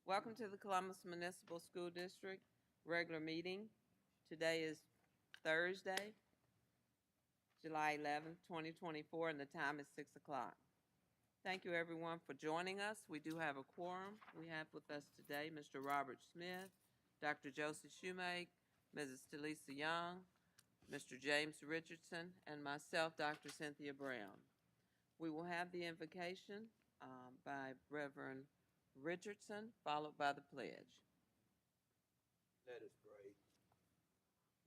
Welcome to the Columbus Municipal School District regular meeting. Today is Thursday, July 11th, 2024, and the time is 6 o'clock. Thank you, everyone, for joining us. We do have a quorum. We have with us today Mr. Robert Smith, Dr. Joseph Shoemake, Mrs. Talisa Young, Mr. James Richardson, and myself, Dr. Cynthia Brown. We will have the invocation by Reverend Richardson, followed by the pledge. Let us pray.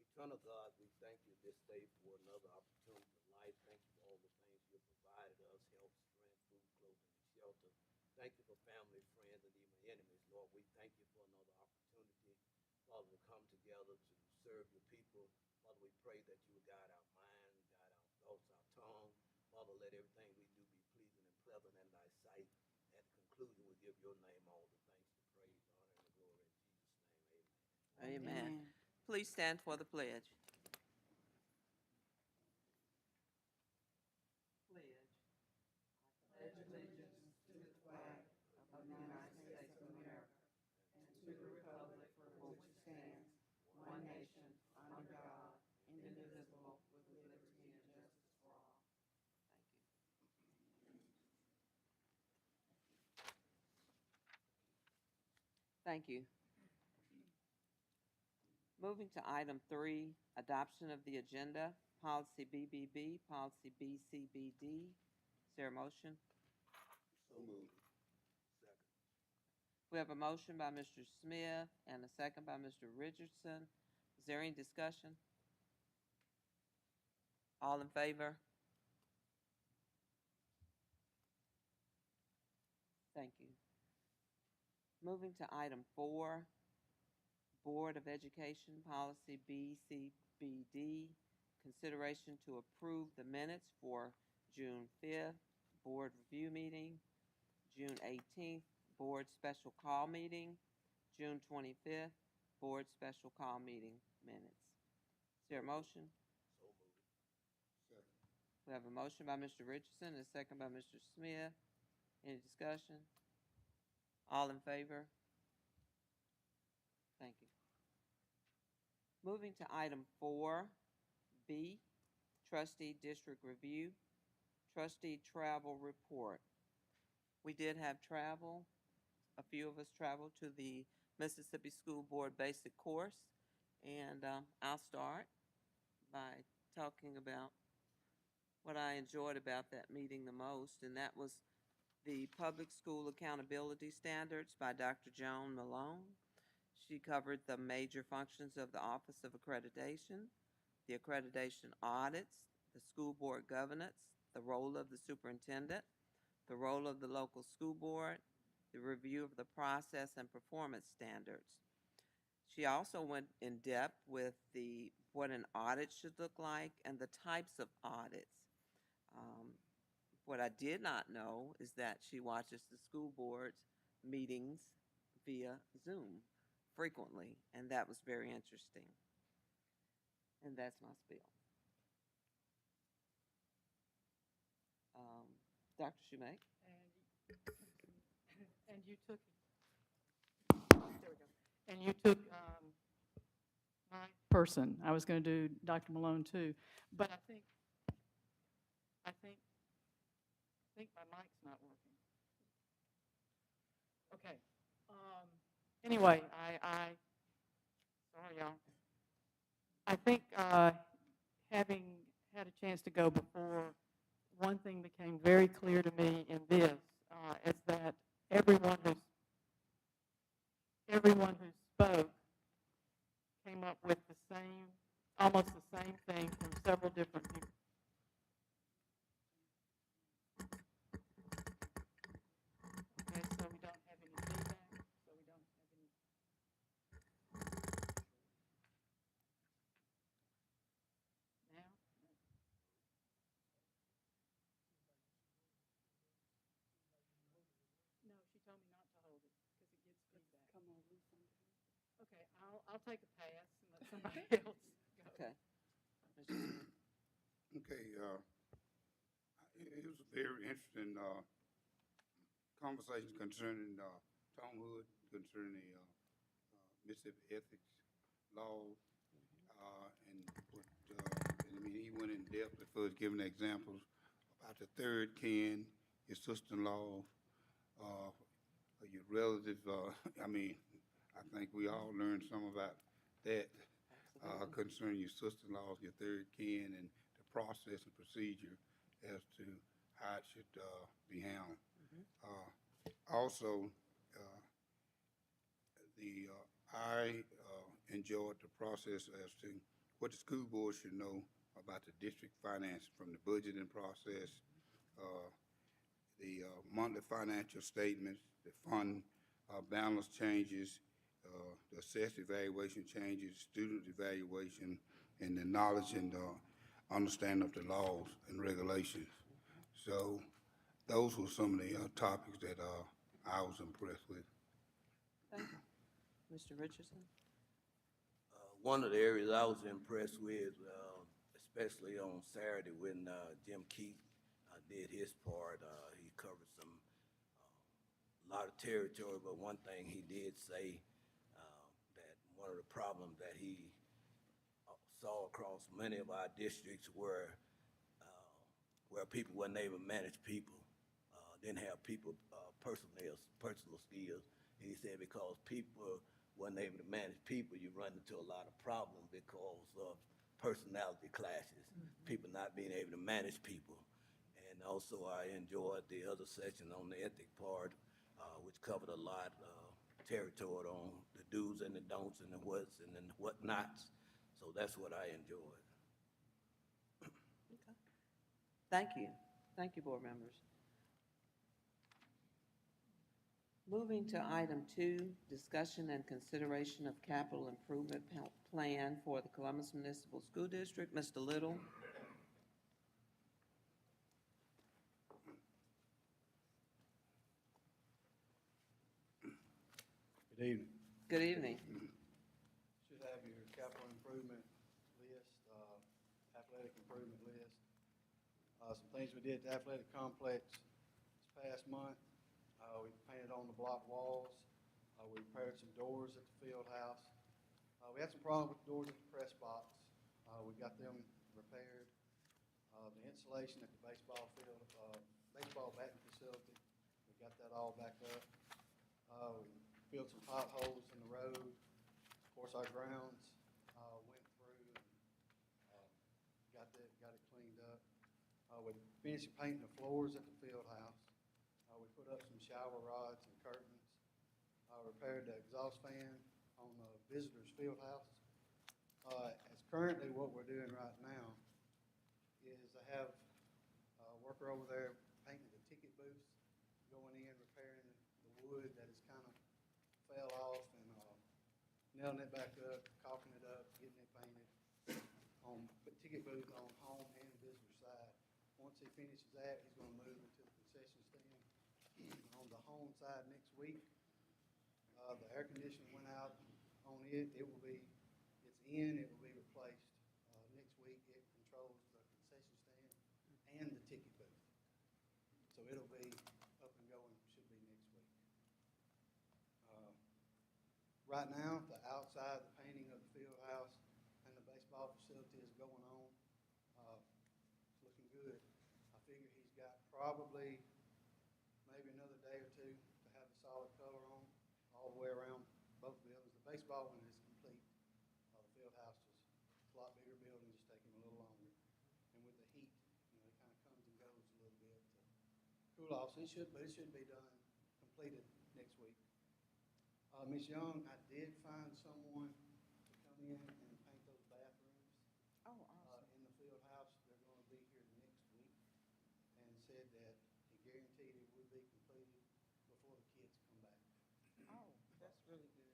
Eternal God, we thank you this day for another opportunity of life. Thank you for all the things you have provided us, health, strength, food, clothing, and shelter. Thank you for family, friends, and even enemies, Lord. We thank you for another opportunity, Father, to come together to serve your people. Father, we pray that you will guide our mind, guide our thoughts, our tongue. Father, let everything we do be pleasing and pleasant in thy sight. At the conclusion, we give your name all the thanks, the praise, the honor, and the glory. In Jesus' name, amen. Amen. Please stand for the pledge. Pledge. I pledge allegiance to the flag of the United States of America and to the republic for which it stands, one nation, under God, indivisible, with liberty and justice for all. Thank you. Thank you. Moving to item 3, adoption of the agenda, policy BBB, policy BCBD. Is there a motion? So moved. Second. We have a motion by Mr. Smith and a second by Mr. Richardson. Is there any discussion? All in favor? Thank you. Moving to item 4, Board of Education Policy BCBD, consideration to approve the minutes for June 5th, Board Review Meeting, June 18th, Board Special Call Meeting, June 25th, Board Special Call Meeting minutes. Is there a motion? So moved. Second. We have a motion by Mr. Richardson and a second by Mr. Smith. Any discussion? All in favor? Thank you. Moving to item 4B, Trustee District Review, Trustee Travel Report. We did have travel. A few of us traveled to the Mississippi School Board Basic Course, and I'll start by talking about what I enjoyed about that meeting the most, and that was the Public School Accountability Standards by Dr. Joan Malone. She covered the major functions of the Office of Accreditation, the accreditation audits, the school board governance, the role of the superintendent, the role of the local school board, the review of the process and performance standards. She also went in depth with what an audit should look like and the types of audits. What I did not know is that she watches the school board's meetings via Zoom frequently, and that was very interesting. And that's my spiel. Dr. Shoemake? And you took, there we go. And you took my person. I was going to do Dr. Malone too, but I think my mic's not working. Okay. Anyway, sorry y'all. I think having had a chance to go before, one thing became very clear to me in this is that everyone who spoke came up with almost the same thing from several different people. Okay, so we don't have any feedback. So we don't have any. Now? No, she told me not to hold it because it gets feedback. Come on, okay, I'll take a pass and let somebody else go. Okay. Okay, it was a very interesting conversation concerning Tom Hood, concerning the Mississippi ethics laws, and what, I mean, he went in depth as far as giving examples about the third kin, your sister-in-law, uh, your relatives. I mean, I think we all learned some about that Absolutely. concerning your sister-in-laws, your third kin, and the process and procedure as to how it should be handled. Also, uh, I enjoyed the process as to what the school board should know about the district finance from the budgeting process, uh, the monthly financial statements, the fund balance changes, the assessed evaluation changes, student evaluation, and the knowledge and understanding of the laws and regulations. So those were some of the topics that I was impressed with. Thank you. Mr. Richardson? One of the areas I was impressed with, especially on Saturday when Jim Keith did his part, he covered a lot of territory, but one thing he did say, that one of the problems that he saw across many of our districts where people wasn't able to manage people, didn't have people personal skills. And he said because people wasn't able to manage people, you run into a lot of problems because of personality clashes, people not being able to manage people. And also I enjoyed the other section on the ethic part, which covered a lot of territory on the do's and the don'ts and the what's and the whatnots. So that's what I enjoyed. Okay. Thank you. Thank you, board members. Moving to item 2, discussion and consideration of capital improvement plan for the Columbus Municipal School District. Mr. Little? Good evening. Good evening. Should have your capital improvement list, athletic improvement list. Some things we did at the athletic complex this past month. We painted on the block walls. We repaired some doors at the field house. We had some problem with the doors at the press box. We got them repaired. The insulation at the baseball field, baseball batting facility, we got that all back up. We filled some potholes in the road. Of course, our grounds went through and got it cleaned up. We finished painting the floors at the field house. We put up some shower rods and curtains. Repaired the exhaust fan on the visitors' field house. As currently what we're doing right now is I have a worker over there painting the ticket booth, going in, repairing the wood that has kind of fell off and nailing it back up, caulking it up, getting it painted on ticket booth on home and visitor side. Once he finishes that, he's going to move into the concession stand on the home side next week. The air conditioning went out on it. It's in. It will be replaced next week. It controls the concession stand and the ticket booth. So it'll be up and going, should be next week. Right now, the outside, the painting of the field house and the baseball facility is going on. It's looking good. I figure he's got probably maybe another day or two to have the solid color on all the way around both buildings. The baseball one is complete. The field house is a lot bigger building, just taking a little longer. And with the heat, it kind of comes and goes a little bit to cool off. So it should be done, completed next week. Ms. Young, I did find someone to come in and paint those bathrooms Oh, awesome. in the field house. They're going to be here next week and said that he guaranteed it would be completed before the kids come back. Oh, that's really good.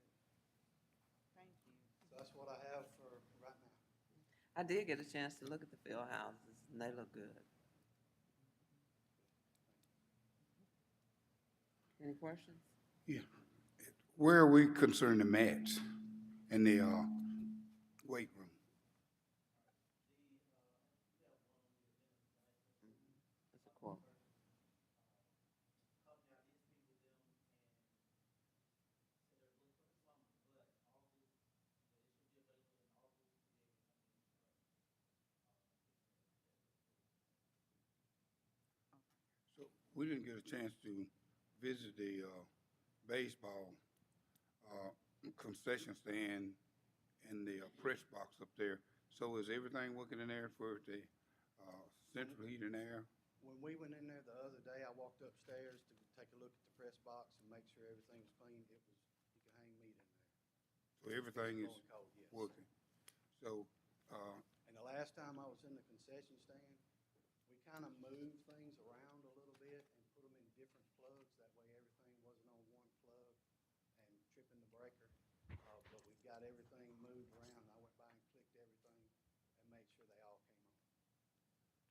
Thank you. So that's what I have for right now. I did get a chance to look at the field houses, and they look good. Any questions? Yeah. Where are we concerning the mats in the weight room? That's a quote. we didn't get a chance to visit the baseball uh, concession stand and the press box up there. So is everything working in there for the central heat and air? When we went in there the other day, I walked upstairs to take a look at the press box and make sure everything was clean. It was, you could hang meat in there. So everything is Blowing cold, yes. working. So, And the last time I was in the concession stand, we kind of moved things around a little bit and put them in different plugs. That way everything wasn't on one plug and tripping the breaker. But we've got everything moved around. I went by and clicked everything and made sure they all came on.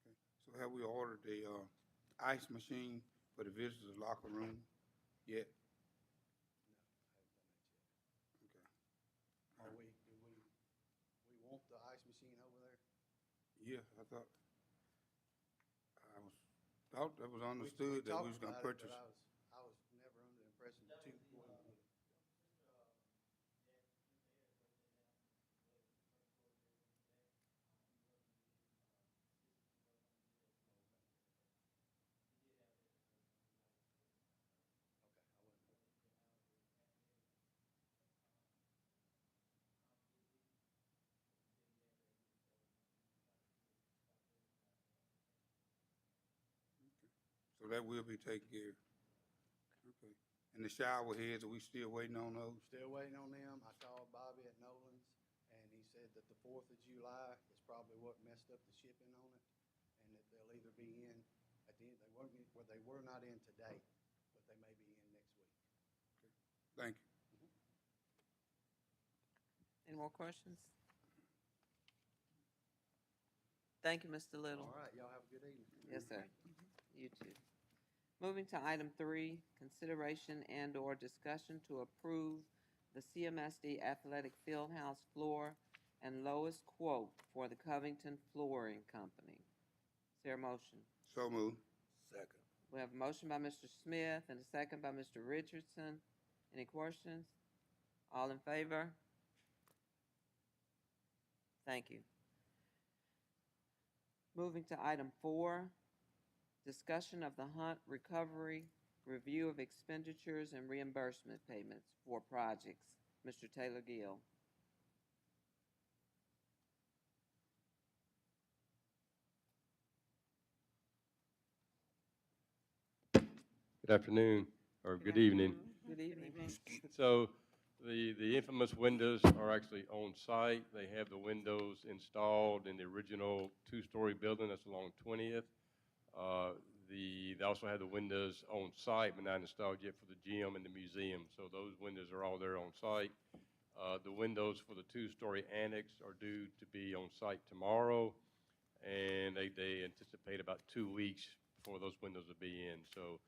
okay. So have we ordered the ice machine for the visitors locker room yet? No, I haven't done that yet. Okay. We want the ice machine over there? Yeah, I thought that was understood that we was gonna talked about it, purchase. but I was never under the impression that two would. Okay, I wasn't. So that will be taken care of. Okay. And the shower heads, are we still waiting on those? Still waiting on them. I called Bobby at Nolan's, and he said that the 4th of July is probably what messed up the shipping on it, and that they'll either be in at the end, they were not in today, but they may be in next week. Thank you. Any more questions? Thank you, Mr. Little. All right, y'all have a good evening. Yes, sir. You too. Moving to item 3, consideration and/or discussion to approve the CMSD Athletic Fieldhouse floor and lowest quote for the Covington Flooring Company. Is there a motion? So moved. Second. We have a motion by Mr. Smith and a second by Mr. Richardson. Any questions? All in favor? Thank you. Moving to item 4, discussion of the Hunt Recovery Review of Expenditures and Reimbursement Payments for Projects. Mr. Taylor Gill. Good afternoon, or good evening. Good evening. So the infamous windows are actually on site. They have the windows installed in the original two-story building that's along 20th. They also have the windows on site, but not installed yet for the gym and the museum. So those windows are all there on site. The windows for the two-story annex are due to be on site tomorrow, and they anticipate about 2 weeks before those windows will be in. So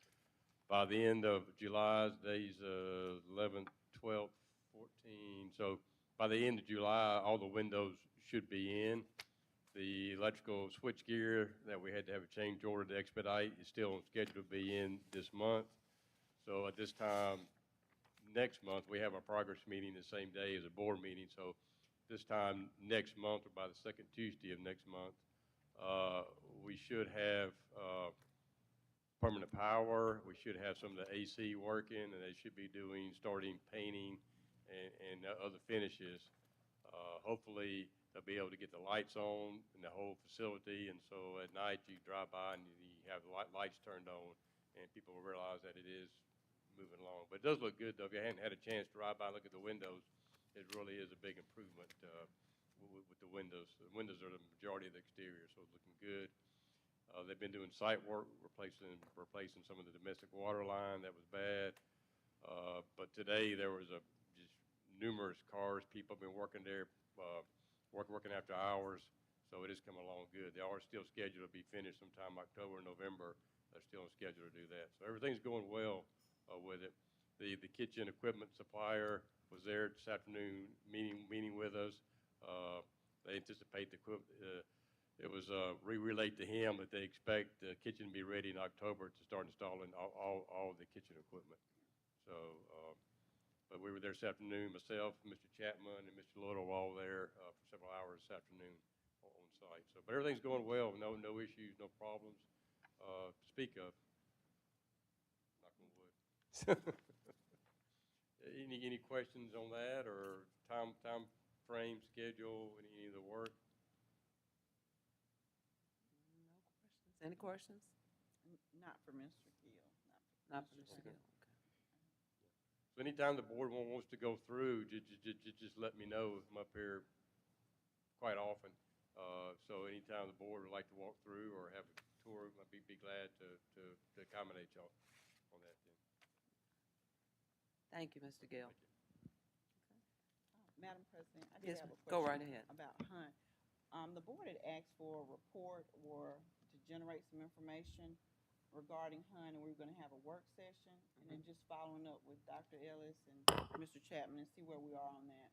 by the end of July, days 11th, 12th, 14. So by the end of July, all the windows should be in. The electrical switchgear that we had to have a change order to expedite is still on schedule to be in this month. So at this time, next month, we have our progress meeting the same day as a board meeting. So this time next month, or by the second Tuesday of next month, we should have permanent power. We should have some of the AC working, and they should be starting painting and other finishes. Hopefully, they'll be able to get the lights on in the whole facility, and so at night you drive by and you have the lights turned on, and people will realize that it is moving along. But it does look good, though. If you hadn't had a chance to ride by and look at the windows, it really is a big improvement with the windows. The windows are the majority of the exterior, so it's looking good. They've been doing site work, replacing some of the domestic water line that was bad. But today there was just numerous cars. People have been working there, working after hours. So it is coming along good. They are still scheduled to be finished sometime October, November. They're still on schedule to do that. So everything's going well with it. The kitchen equipment supplier was there this afternoon meeting with us. They anticipate it was relayed to him that they expect the kitchen to be ready in October to start installing all the kitchen equipment. So, but we were there this afternoon, myself, Mr. Chapman, and Mr. Little were all there for several hours this afternoon on site. So, but everything's going well, no issues, no problems to speak of. Any questions on that, or time frame, schedule, any of the work? No questions. Any questions? Not for Mr. Gill. Not for Mr. Mr. Okay. Gill. So anytime the board wants to go through, just let me know. I'm up here quite often. So anytime the board would like to walk through or have a tour, I'd be glad to accommodate y'all on that then. Thank you, Mr. Gill. Thank you. Madam President, I Yes, did have a ma'am. Go question right ahead. about Hunt. The board had asked for a report or to generate some information regarding Hunt, and we were gonna have a work session, and then just following up with Dr. Ellis and Mr. Chapman and see where we are on that.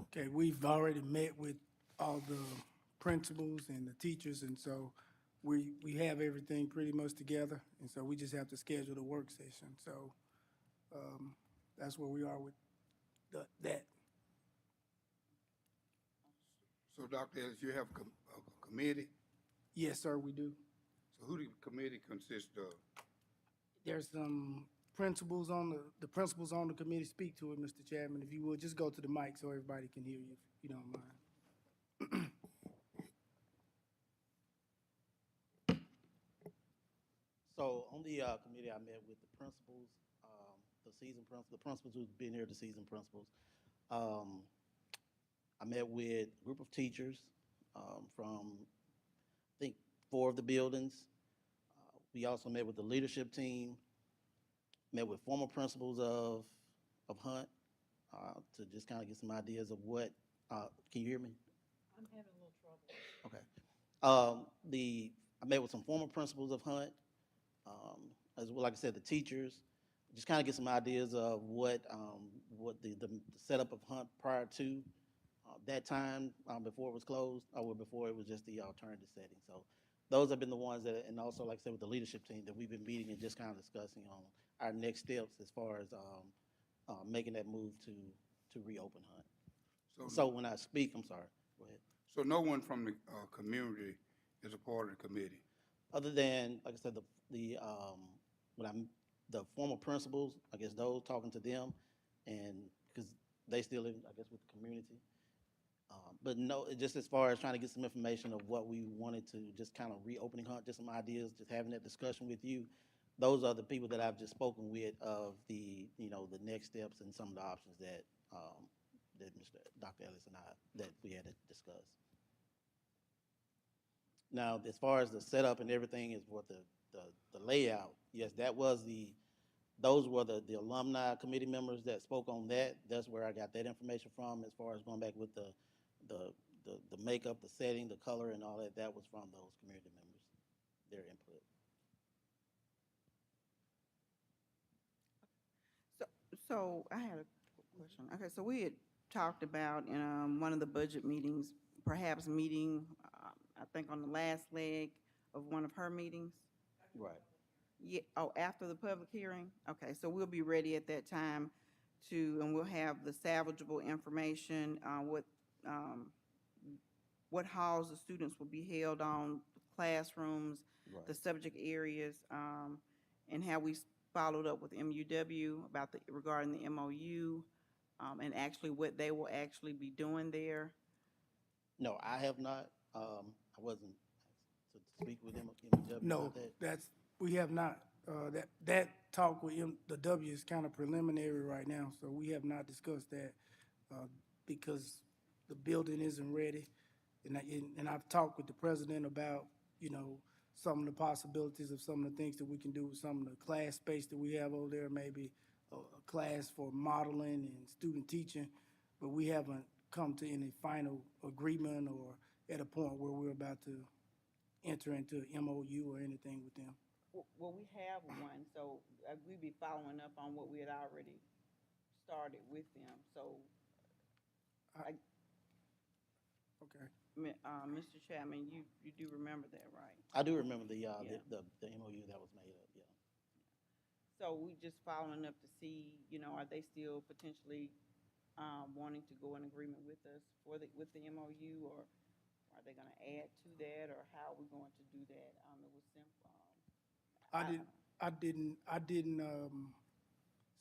Okay, we've already met with all the principals and the teachers, and so we have everything pretty much together, and so we just have to schedule the work session. So, that's where we are with that. So, Dr. Ellis, you have a committee? Yes, sir, we do. So who the committee consists of? There's some principals on the principals on the committee. Speak to it, Mr. Chapman, if you would. Just go to the mic so everybody can hear you, if you don't mind. So on the committee, I met with the principals, the principals who've been here, the seasoned principals. I met with a group of teachers from, I think, 4 of the buildings. We also met with the leadership team, met with former principals of Hunt to just kind of get some ideas of what, can you hear me? I'm having a little trouble. Okay. I met with some former principals of Hunt, as well, like I said, the teachers, just kind of get some ideas of what the setup of Hunt prior to that time, before it was closed, or before it was just the alternative setting. So those have been the ones that, and also, like I said, with the leadership team, that we've been meeting and just kind of discussing on our next steps as far as making that move to reopen Hunt. So when I speak, I'm sorry, go ahead. So no one from the community is a part of the committee? Other than, like I said, the former principals, I guess those, talking to them, and because they still live, I guess, with the community. But no, just as far as trying to get some information of what we wanted to just kind of reopening Hunt, just some ideas, just having that discussion with you. Those are the people that I've just spoken with of the next steps and some of the options that Dr. Ellis and I, that we had to discuss. Now, as far as the setup and everything is what the layout, yes, those were the alumni committee members that spoke on that. That's where I got that information from, as far as going back with the makeup, the setting, the color, and all that. That was from those community members, their input. So I had a question. Okay, so we had talked about in one of the budget meetings, perhaps meeting, I think on the last leg of one of her meetings. Right. Yeah, oh, after the public hearing? Okay, so we'll be ready at that time and we'll have the salvageable information, what halls the students will be held on, classrooms, Right. the subject areas, and how we followed up with MUW regarding the MOU, and actually what they will actually be doing there. No, I have not. I wasn't asked to speak with MW No, about that. we have not. That talk with the W is kind of preliminary right now, so we have not discussed that, because the building isn't ready. And I've talked with the president about, some of the possibilities of some of the things that we can do with some of the class space that we have over there, maybe a class for modeling and student teaching, but we haven't come to any final agreement or at a point where we're about to enter into MOU or anything with them. Well, we have one, so we'd be following up on what we had already started with them. So, Okay. Mr. Chapman, you do remember that, right? I do remember the Yeah. the MOU that was made up. Yeah. So we just following up to see, are they still potentially wanting to go in agreement with us with the MOU, or are they going to add to that, or how are we going to do that? It was simple. I didn't,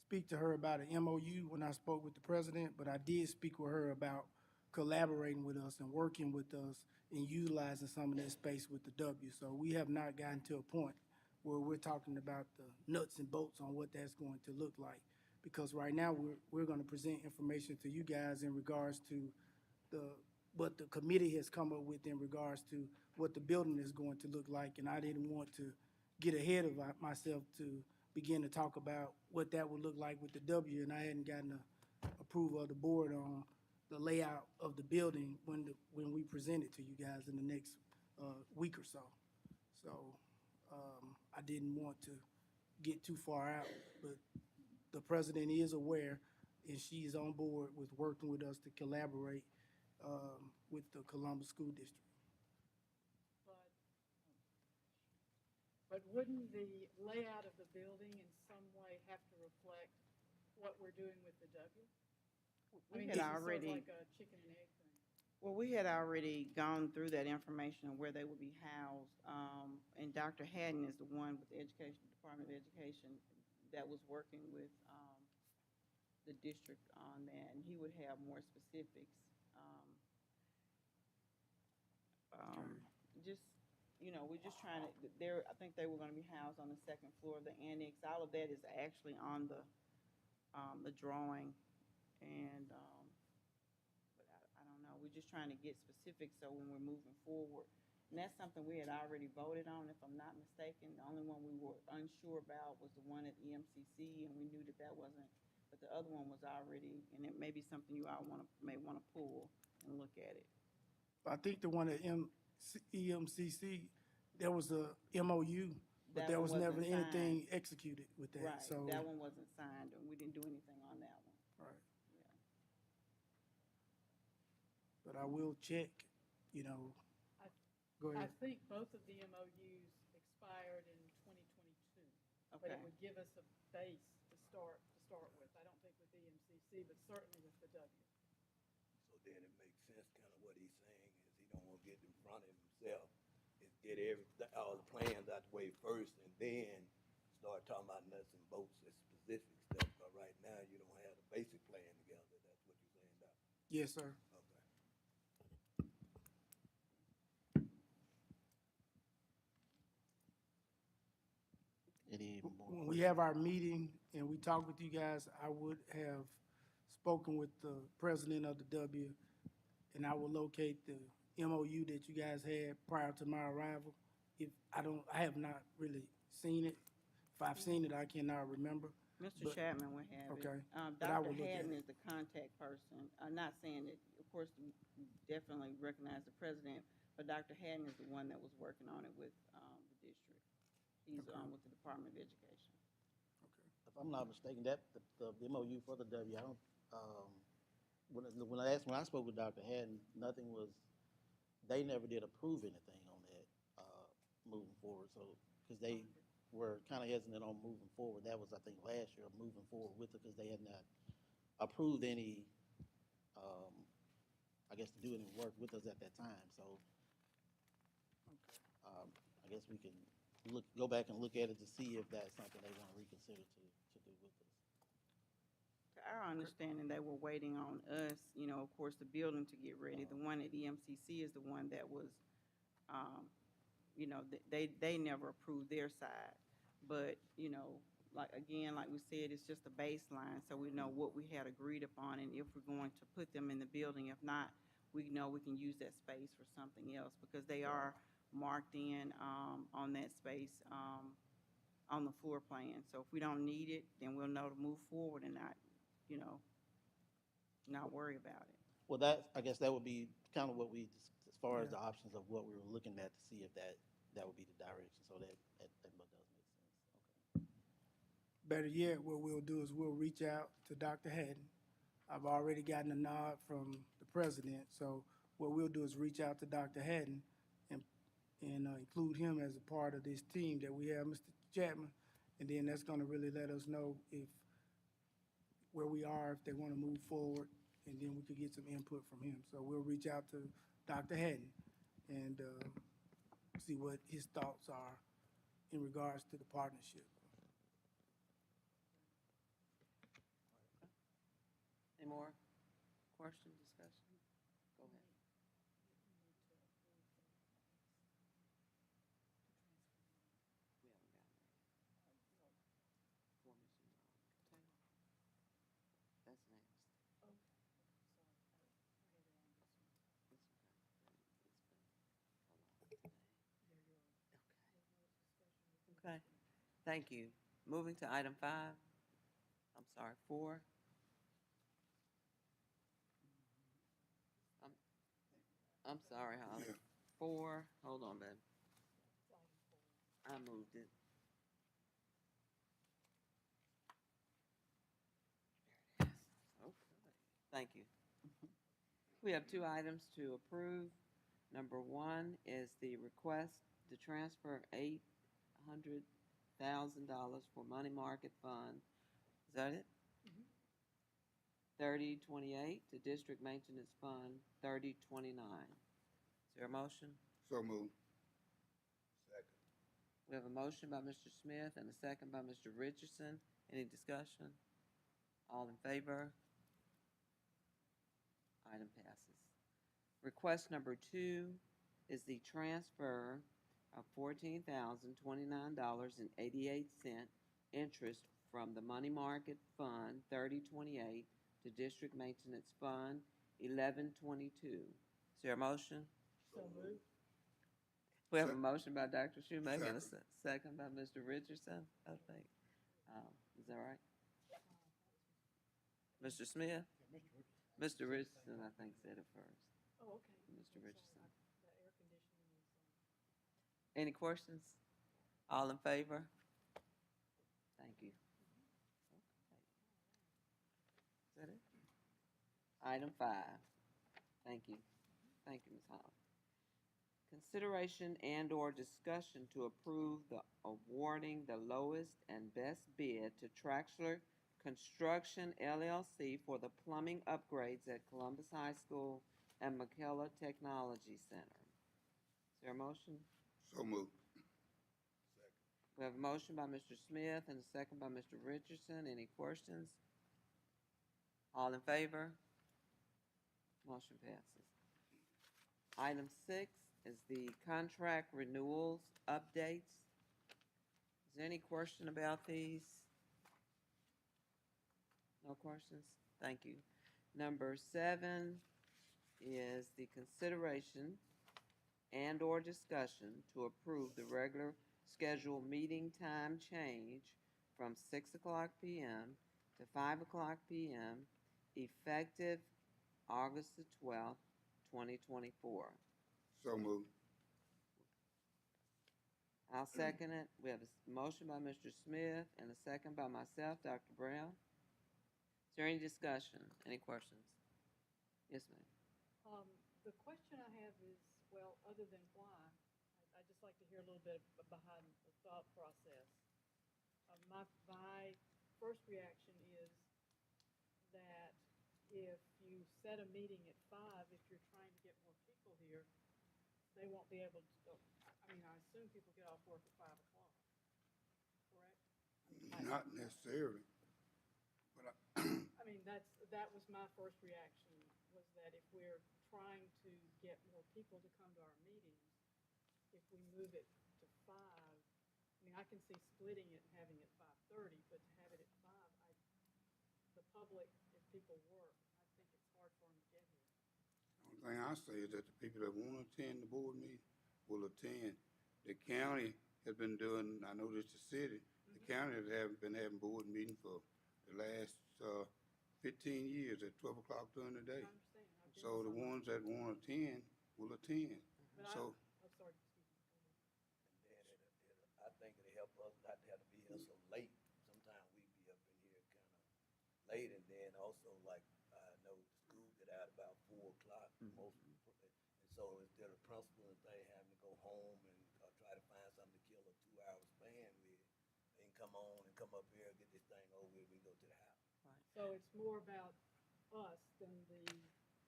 speak to her about an MOU when I spoke with the president, but I did speak with her about collaborating with us and working with us and utilizing some of that space with the W. So we have not gotten to a point where we're talking about the nuts and bolts on what that's going to look like. Because right now, we're gonna present information to you guys in regards to the, what the committee has come up with in regards to what the building is going to look like, and I didn't want to get ahead of myself to begin to talk about what that would look like with the W, and I hadn't gotten the approval of the board on the layout of the building when we present it to you guys in the next, week or so. So, I didn't want to get too far out, but the president is aware, and she is on board with working with us to collaborate with the Columbus School District. But wouldn't the layout of the building in some way have to reflect what we're doing with the W? I mean, had this is sort of already- like a chicken and egg thing. Well, we had already gone through that information of where they would be housed, and Dr. Haddon is the one with the Department of Education that was working with, the district on that, and he would have more specifics. Just, we're just trying to, I think they were gonna be housed on the second floor of the annex. All of that is actually on the drawing, and, but I don't know, we're just trying to get specifics so when we're moving forward. And that's something we had already voted on, if I'm not mistaken. The only one we were unsure about was the one at EMCC, and we knew that wasn't, but the other one was already, and it may be something you all may wanna pull and look at it. I think the one at EMCC, there was a MOU, but That there one was never wasn't signed. anything executed with that, Right, so. that one wasn't signed, and we didn't do anything on that one. Right. Yeah. But I will check, you know, I- go I ahead. think both of the MOUs expired in 2022. But Okay. it would give us a base to start with. I don't think with EMCC, but certainly with the W. So then it makes sense, kind of what he's saying is he don't want to get in front of himself, is get everything, all the plans out the way first, and then start talking about nuts and bolts and specific stuff. But right now, you don't have the basic plan together. That's what you're saying, Doc? Yes, sir. Okay. When we have our meeting and we talk with you guys, I would have spoken with the president of the W, and I will locate the MOU that you guys had prior to my arrival. If I have not really seen it. If I've seen it, I cannot remember. Mr. But- Chapman would have it. Okay, but I will Dr. look at Haddon it. is the contact person. I'm not saying that, of course, we definitely recognize the president, but Dr. Haddon is the one that was working on it with, the district. He's, with the Department of Education. If I'm not mistaken, that, the MOU for the W, I don't, when I spoke with Dr. Haddon, nothing was, they never did approve anything on that, moving forward, so, because they were kind of hesitant on moving forward. That was, I think, last year, moving forward with it, because they had not approved any, I guess, to do any work with us at that time, so, I guess we can go back and look at it to see if that's something they want to reconsider to do with us. To our understanding, they were waiting on us, of course, the building to get ready. The one at EMCC is the one that was, they never approved their side. But, like we said, it's just a baseline, so we know what we had agreed upon, and if we're going to put them in the building. If not, we know we can use that space for something else, because they are marked in, on that space, on the floor plan. So if we don't need it, then we'll know to move forward and not, not worry about it. Well, I guess that would be kind of what we, as far as the options of what we were looking at, to see if that would be the direction, so that does make sense. Okay. Better yet, what we'll do is we'll reach out to Dr. Haddon. I've already gotten a nod from the president, so what we'll do is reach out to Dr. Haddon and include him as a part of this team that we have, Mr. Chapman, and then that's gonna really let us know where we are, if they wanna move forward, and then we could get some input from him. So we'll reach out to Dr. Haddon and see what his thoughts are in regards to the partnership. question, discussion? Go ahead. We haven't gotten there yet. Formation, Taylor. That's next. It's okay. It's been a lot today. Okay. Okay, thank you. Moving to item 5. I'm sorry, 4. I'm sorry, Holly. Yeah. 4, hold on, babe. I moved it. There it is. Okay, thank you. We have 2 items to approve. Number 1 is the request to transfer $800,000 for money market fund. Is that it? 3028 to district maintenance fund 3029. Is there a motion? So moved. Second. We have a motion by Mr. Smith and a second by Mr. Richardson. Any discussion? All in favor? Item passes. Request number 2 is the transfer of $14,029.88 interest from the money market fund 3028 to district maintenance fund 1122. Is there a motion? So moved. We have a motion by Dr. Shoemaker and a Second. second by Mr. Richardson, I think. Is that right? Mr. Smith? Mr. Richardson, I think, said it first. Oh, okay. Mr. Richardson. The air conditioning is, Any questions? All in favor? Thank you. Okay. Is that it? Item 5. Thank you. Thank you, Ms. Holland. Consideration and/or discussion to approve the awarding the lowest and best bid to Traxler Construction LLC for the plumbing upgrades at Columbus High School and McKellar Technology Center. Is there a motion? So moved. Second. We have a motion by Mr. Smith and a second by Mr. Richardson. Any questions? All in favor? Motion passes. Item 6 is the contract renewals updates. Is there any question about these? No questions? Thank you. Number 7 is the consideration and/or discussion to approve the regular scheduled meeting time change from 6:00 p.m. to 5:00 p.m. effective August the 12th, 2024. So moved. I'll second it. We have a motion by Mr. Smith and a second by myself, Dr. Brown. Is there any discussion? Any questions? Yes, ma'am. The question I have is, well, other than why, I'd just like to hear a little bit behind the thought process. My first reaction is that if you set a meeting at 5, if you're trying to get more people here, they won't be able to, I assume people get off work at 5 o'clock, correct? Not necessarily. But That was my first reaction, was that if we're trying to get more people to come to our meetings, if we move it to 5, I can see splitting it and having it 5:30, but to have it at 5, the public, if people work, I think it's hard for them to get here. the only thing I say is that the people that want to attend the board meeting will attend. The county has been doing, I know this the city, the county has been having board meetings for the last 15 years at 12 o'clock during the day. I understand. I've been So to the some. ones that want to attend will attend. But So, I'm sorry, excuse me. Go ahead. And then I think it'll help us not to have to be here so late. Sometimes we be up in here kind of late, and then also like I know the school get out about 4 o'clock most, and so instead of principal and thing having to go home and try to find something to kill a 2-hour span with, they can come on and come up here and get this thing over with. We can go to the house. So it's more about us than the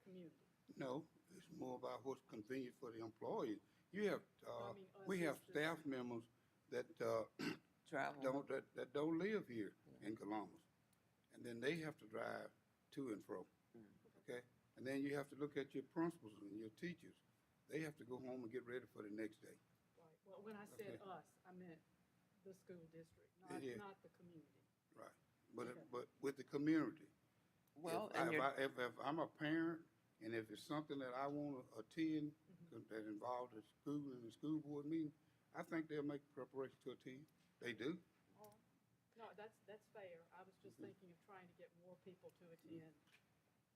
community. no, it's more about what's convenient for the employees. You have, us we have as the- staff members that Travel. that don't live here in Columbus. And then they have to drive to and fro, okay? And then you have to look at your principals and your teachers. They have to go home and get ready for the next day. Right, well, when I said Okay. us, I meant the school district, Yeah. not the community. Right. But, Okay. but with the community, Well, and if I'm a parent and if it's something that I want to attend that involves the school and the school board meeting, I think they'll make preparation to attend. They do. All right. No, that's fair. I was just thinking of trying to get more people to attend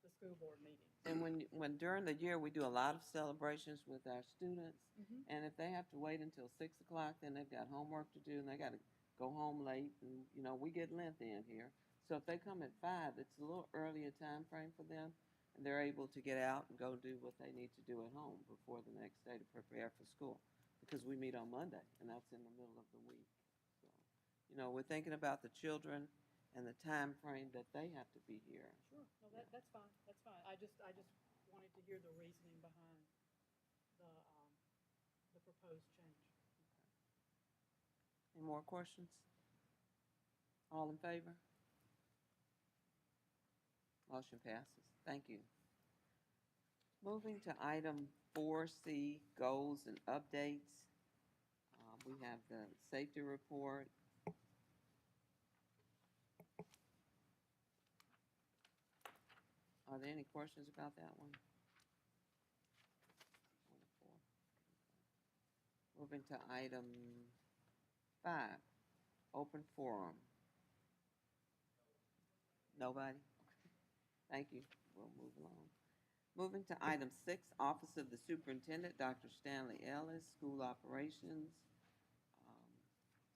the school board meetings. And when during the year, we do a lot of celebrations with our students. And if they have to wait until 6 o'clock, then they've got homework to do and they gotta go home late and, we get lengthy in here. So if they come at 5, it's a little earlier time frame for them. And they're able to get out and go do what they need to do at home before the next day to prepare for school. Because we meet on Monday and that's in the middle of the week. So, we're thinking about the children and the time frame that they have to be here. Sure, no, that's fine, that's fine. I just wanted to hear the reasoning behind the proposed change. Any more questions? All in favor? Motion passes. Thank you. Moving to item 4C, goals and updates. We have the safety report. Are there any questions about that one? Moving to item 5, open forum. Nobody? Thank you. We'll move along. Moving to item 6, Office of the Superintendent, Dr. Stanley Ellis, School Operations,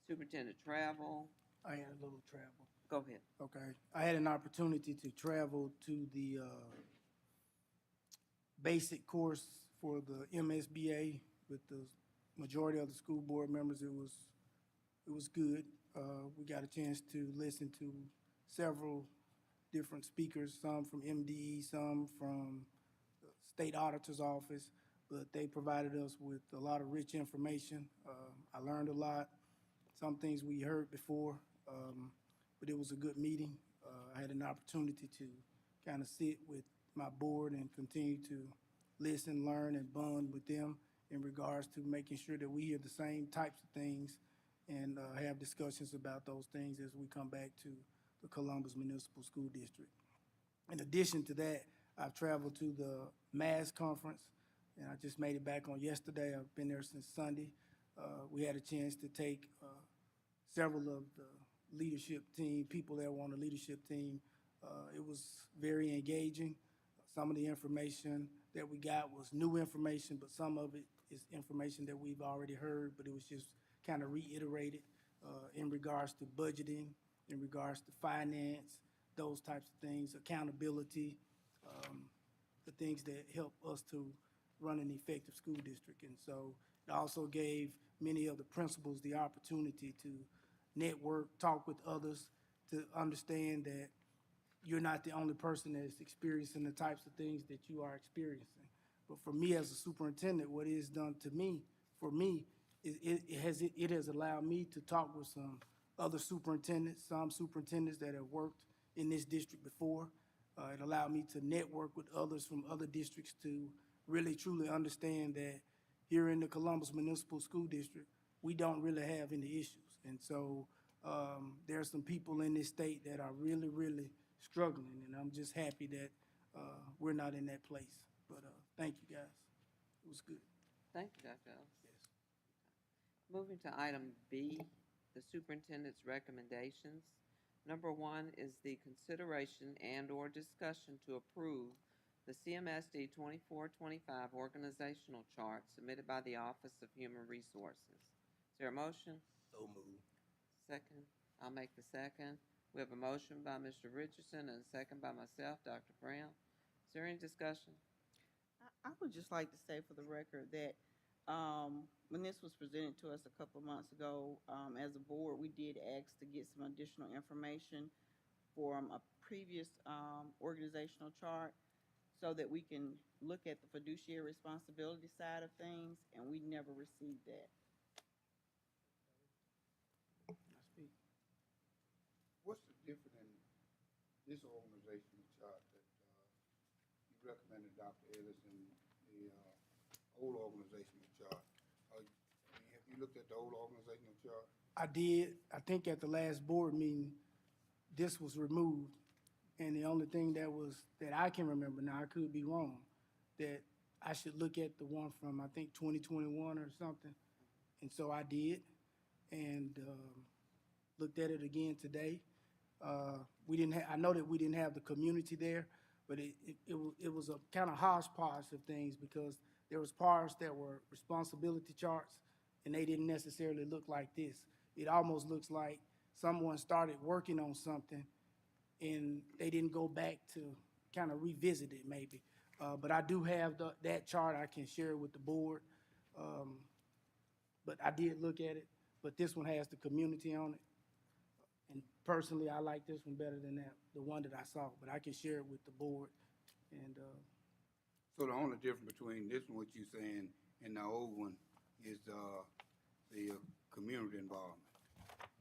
Superintendent Travel. I had a little travel. Go ahead. Okay. I had an opportunity to travel to the basic course for the MSBA with the majority of the school board members. It was good. We got a chance to listen to several different speakers, some from MDE, some from the state auditor's office, but they provided us with a lot of rich information. I learned a lot. Some things we heard before, but it was a good meeting. I had an opportunity to kind of sit with my board and continue to listen, learn, and bond with them in regards to making sure that we hear the same types of things and have discussions about those things as we come back to the Columbus Municipal School District. In addition to that, I've traveled to the MAS conference, and I just made it back on yesterday. I've been there since Sunday. We had a chance to take several of the leadership team, people that were on the leadership team. It was very engaging. Some of the information that we got was new information, but some of it is information that we've already heard, but it was just kind of reiterated in regards to budgeting, in regards to finance, those types of things, accountability, the things that help us to run an effective school district. And so it also gave many of the principals the opportunity to network, talk with others, to understand that you're not the only person that's experiencing the types of things that you are experiencing. But for me as a superintendent, what it has done to me, for me, it has allowed me to talk with some other superintendents, some superintendents that have worked in this district before. It allowed me to network with others from other districts to really truly understand that here in the Columbus Municipal School District, we don't really have any issues. And so there are some people in this state that are really, really struggling, and I'm just happy that we're not in that place. But thank you, guys. It was good. Thank you, Dr. Ellis. Yes. Moving to item B, the superintendent's recommendations. Number 1 is the consideration and/or discussion to approve the CMSD 24-25 organizational chart submitted by the Office of Human Resources. Is there a motion? So moved. Second? I'll make the second. We have a motion by Mr. Richardson and a second by myself, Dr. Brown. Is there any discussion? I would just like to say for the record that when this was presented to us a couple of months ago, as a board, we did ask to get some additional information from a previous organizational chart so that we can look at the fiduciary responsibility side of things, and we never received that. Can I speak? What's the difference in this organizational chart that you recommended Dr. Ellis in the, old organizational chart. Have you looked at the old organizational chart? I did, I think at the last board meeting, this was removed. And the only thing that I can remember, now I could be wrong, that I should look at the one from, I think, 2021 or something. And so I did, and looked at it again today. We didn't I know that we didn't have the community there, but it was a kind of hodgepodge of things because there was parts that were responsibility charts, and they didn't necessarily look like this. It almost looks like someone started working on something and they didn't go back to kind of revisit it maybe. But I do have that chart. I can share it with the board. But I did look at it, but this one has the community on it. And personally, I like this one better than the one that I saw, but I can share it with the board. And So the only difference between this one, what you're saying, and the old one is, the community involvement.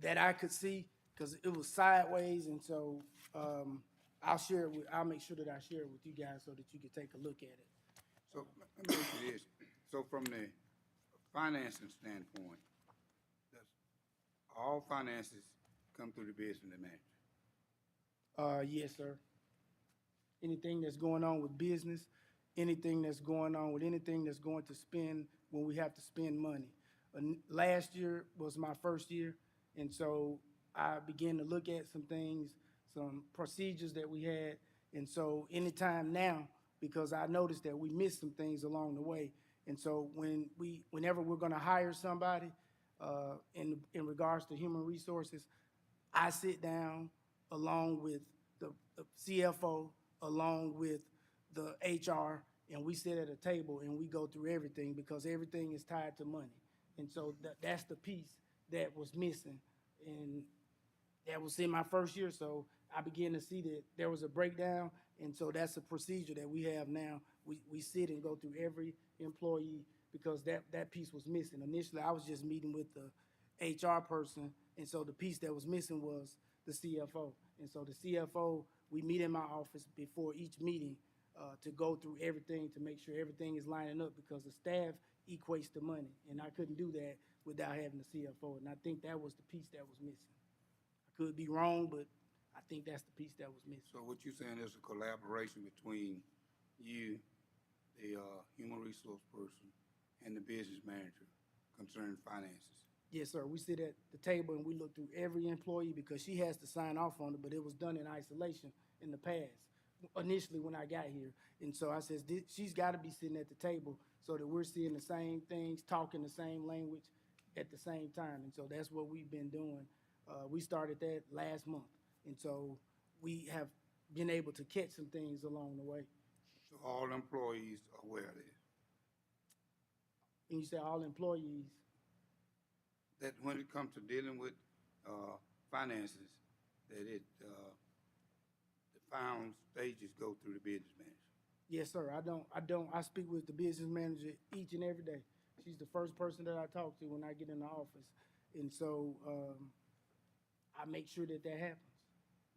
that I could see, because it was sideways, and so I'll make sure that I share it with you guys so that you can take a look at it. So let me ask you this. So from the financing standpoint, does all finances come through the business manager? Yes, sir. Anything that's going on with business, anything that's going on with anything that's going to spend when we have to spend money. Last year was my first year, and so I began to look at some things, some procedures that we had. And so anytime now, because I noticed that we missed some things along the way. And so whenever we're gonna hire somebody, in regards to human resources, I sit down along with the CFO, along with the HR, and we sit at a table and we go through everything because everything is tied to money. And so that's the piece that was missing. And that was in my first year, so I began to see that there was a breakdown, and so that's a procedure that we have now. We sit and go through every employee because that piece was missing. Initially, I was just meeting with the HR person, and so the piece that was missing was the CFO. And so the CFO, we meet in my office before each meeting to go through everything to make sure everything is lining up because the staff equates to money, and I couldn't do that without having the CFO, and I think that was the piece that was missing. I could be wrong, but I think that's the piece that was missing. So what you're saying is a collaboration between you, the human resource person, and the business manager concerning finances. Yes, sir. We sit at the table and we look through every employee because she has to sign off on it, but it was done in isolation in the past, initially when I got here. And so I says, she's got to be sitting at the table so that we're seeing the same things, talking the same language at the same time. And so that's what we've been doing. We started that last month. And so we have been able to catch some things along the way. So all employees are aware of this. And you say all employees, That when it comes to dealing with finances, that the final stages go through the business manager. yes, sir. I speak with the business manager each and every day. She's the first person that I talk to when I get in the office. And so I make sure that happens.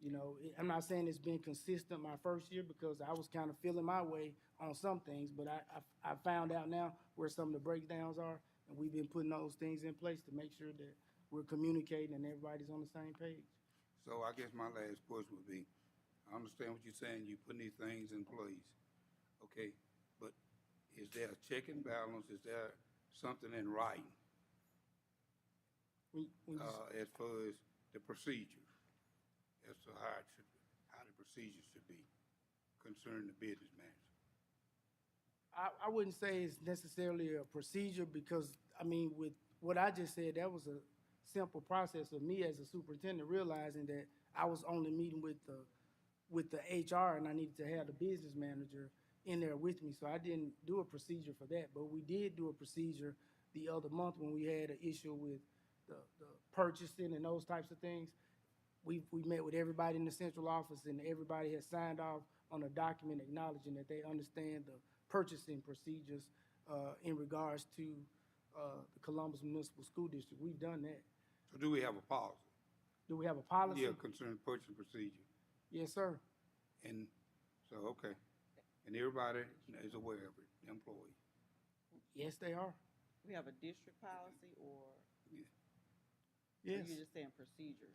You know, I'm not saying it's been consistent my first year because I was kind of feeling my way on some things, but I found out now where some of the breakdowns are, and we've been putting those things in place to make sure that we're communicating and everybody's on the same page. So I guess my last question would be, I understand what you're saying, you're putting these things in place, okay, but is there a check and balance? Is there something in writing as far as the procedure, as to how the procedure should be concerning the business manager? I wouldn't say it's necessarily a procedure because, I mean, with what I just said, that was a simple process of me as a superintendent realizing that I was only meeting with the HR and I needed to have the business manager in there with me. So I didn't do a procedure for that, but we did do a procedure the other month when we had an issue with the purchasing and those types of things. We met with everybody in the central office and everybody has signed off on a document acknowledging that they understand the purchasing procedures in regards to the Columbus Municipal School District. We've done that. So do we have a policy? Do we have a policy? Yeah, concerning purchasing procedure. Yes, sir. And so, okay. and everybody is aware of it, the employee. Yes, they are. We have a district policy or Yes. you're just saying procedures?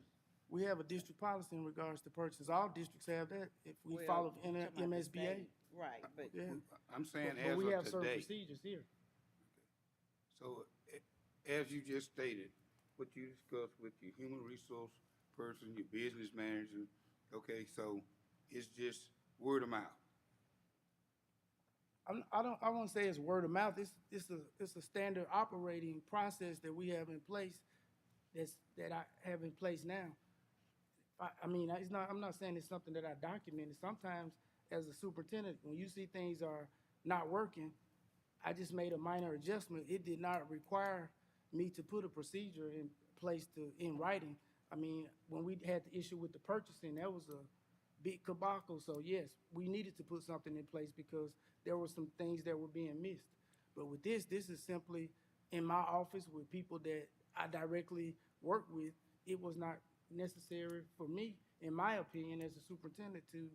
We have a district policy in regards to purchases. All distriicts have that if we Well, follow you're talking about the MSBA. state. Right, but Yeah. I'm saying But as we have of certain today. procedures here. So, as you just stated, what you discussed with your human resource person, your business manager, okay, so it's just word of mouth. I won't say it's word of mouth. It's a standard operating process that we have in place that I have in place now. I mean, I'm not saying it's something that I documented. Sometimes as a superintendent, when you see things are not working, I just made a minor adjustment. It did not require me to put a procedure in place in writing. I mean, when we had the issue with the purchasing, that was a big debacle. So yes, we needed to put something in place because there were some things that were being missed. But with this is simply in my office with people that I directly work with. It was not necessary for me, in my opinion, as a superintendent, to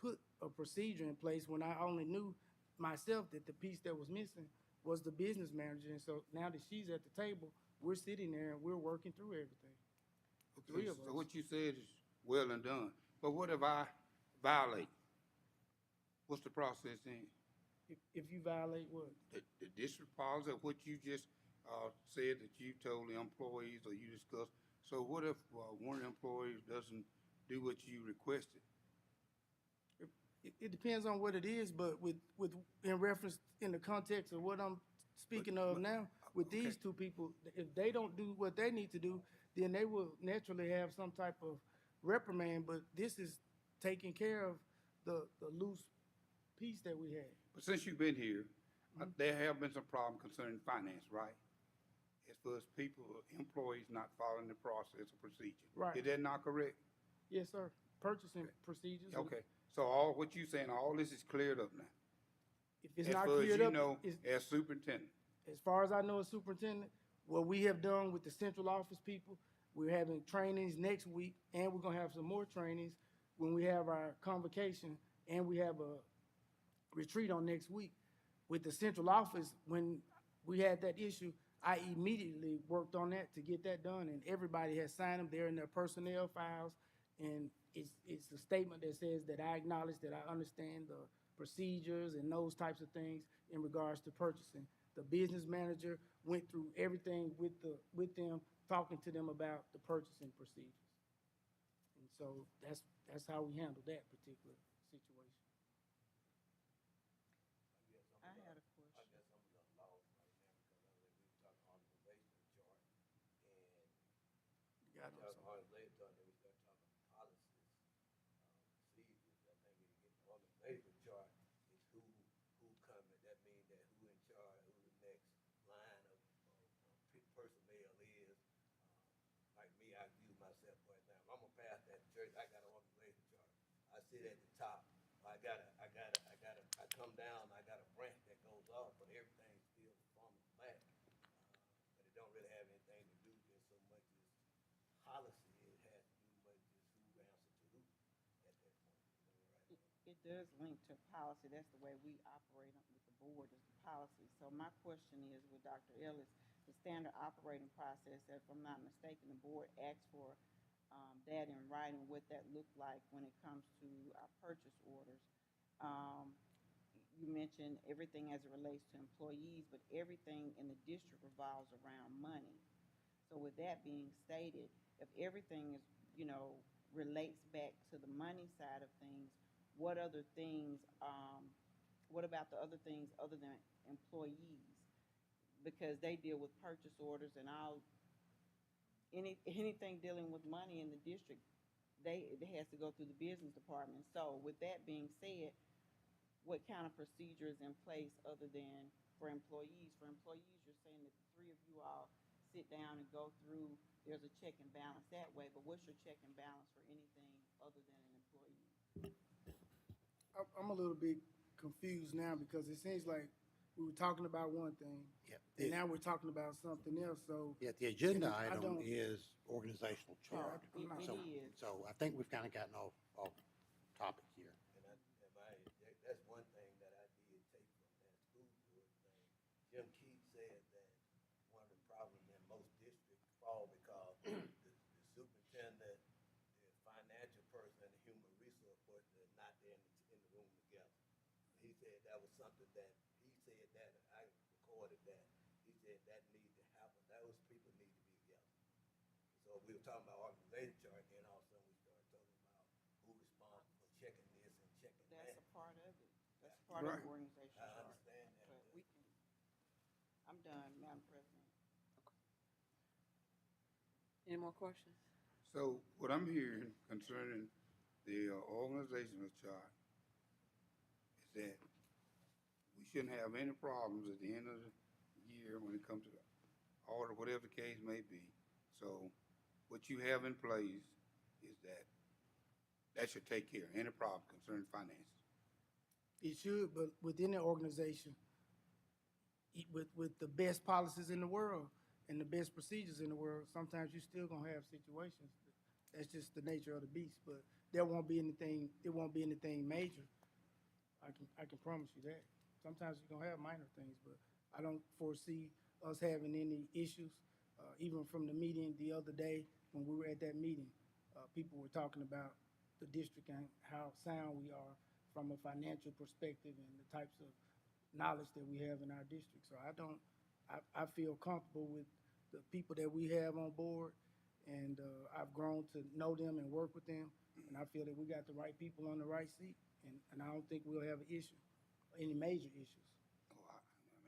put a procedure in place when I only knew myself that the piece that was missing was the business manager. And so now that she's at the table, we're sitting there and we're working through everything. Okay, Three of so us. what you said is well and done, but what if I violate? What's the process then? If you violate what? The district policy of what you just, said that you told the employees or you discussed, so what if, one of the employees doesn't do what you requested? It depends on what it is, but in reference, in the context of what I'm speaking of now, with these two people, if they don't do what they need to do, then they will naturally have some type of reprimand, but this is taking care of the loose piece that we had. But since you've been here, there have been some problems concerning finance, right? As far as people, employees not following the process or procedure. Right. Is that not correct? Yes, sir. Purchasing procedures. Okay, so all, what you saying, all this is cleared up now? If it's As not far as cleared you up, know, it's, as superintendent? as far as I know as superintendent, what we have done with the central office people, we're having trainings next week, and we're gonna have some more trainings when we have our convocation, and we have a retreat on next week. With the central office, when we had that issue, I immediately worked on that to get that done, and everybody has signed them. They're in their personnel files, and it's a statement that says that I acknowledge that I understand the procedures and those types of things in regards to purchasing. The business manager went through everything with them, talking to them about the purchasing procedures. And so that's how we handled that particular situation. I had a question. I guess I'm a little lost right now because I mean, we were talking organizational chart and Got it, I'm talking sorry. organizational chart, then we start talking policies, procedures. I think when you get the organizational chart, it's who coming. That means that who in charge, who the next line of personnel is. Like me, I use myself for example. I'm gonna pass that church. I got an organization chart. I sit at the top. I come down. I got a branch that goes off, but everything's still funneled back. But it don't really have anything to do just so much as policy. It has to do much as who answers to who at that point. You know, right? It does link to policy. That's the way we operate with the board is the policy. So my question is with Dr. Ellis, the standard operating process, if I'm not mistaken, the board asked for that in writing, what that looked like when it comes to our purchase orders. You mentioned everything as it relates to employees, but everything in the district revolves around money. So with that being stated, if everything is, relates back to the money side of things, what other things, what about the other things other than employees? Because they deal with purchase orders and anything dealing with money in the district, it has to go through the business department. So with that being said, what kind of procedure is in place other than for employees? For employees, you're saying that the three of you all sit down and go through, there's a check and balance that way, but what's your check and balance for anything other than an employee? I'm a little bit confused now because it seems like we were talking about one thing, Yeah, and now we're talking about something else, so. yeah, the agenda I item don't- is organizational chart. I'm not- So, It is. so I think we've kind of gotten off topic here. That's one thing that he said that was something that, he said that, I recorded that. He said that needed to happen, those people need to be together. So we were talking about organization chart, then all of a sudden we started talking about who responsible for checking this and checking that. That's a part of it. That's a part of Right. the organization I chart. understand that. But we can, I'm done, Madam President. Any more questions? So what I'm hearing concerning the organizational chart is that we shouldn't have any problems at the end of the year when it comes to order, whatever the case may be. So what you have in place is that should take care of any problem concerning finances. It should, but within the organization, with the best policies in the world and the best procedures in the world, sometimes you're still gonna have situations. That's just the nature of the beast, but there won't be anything major. I can promise you that. Sometimes you're gonna have minor things, but I don't foresee us having any issues. Even from the meeting the other day, when we were at that meeting, people were talking about the district and how sound we are from a financial perspective and the types of knowledge that we have in our district. So I feel comfortable with the people that we have on board, and I've grown to know them and work with them, and I feel that we got the right people on the right seat, and I don't think we'll have an issue, any major issues. Oh,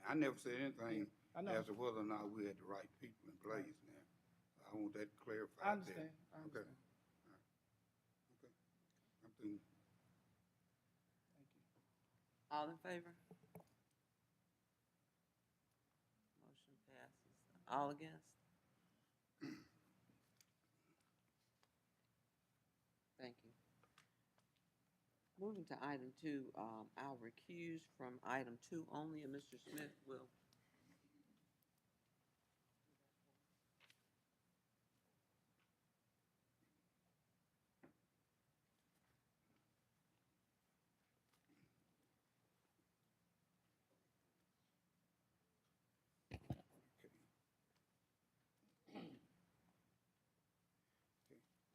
I never said anything I know. as to whether or not we had the right people in place now. I want that clarified. I understand, I Okay. understand. Okay. I'm through. Thank you. All in favor? Motion passes. All against? Thank you. Moving to item 2, I'll recuse from item 2 only, and Mr. Smith will.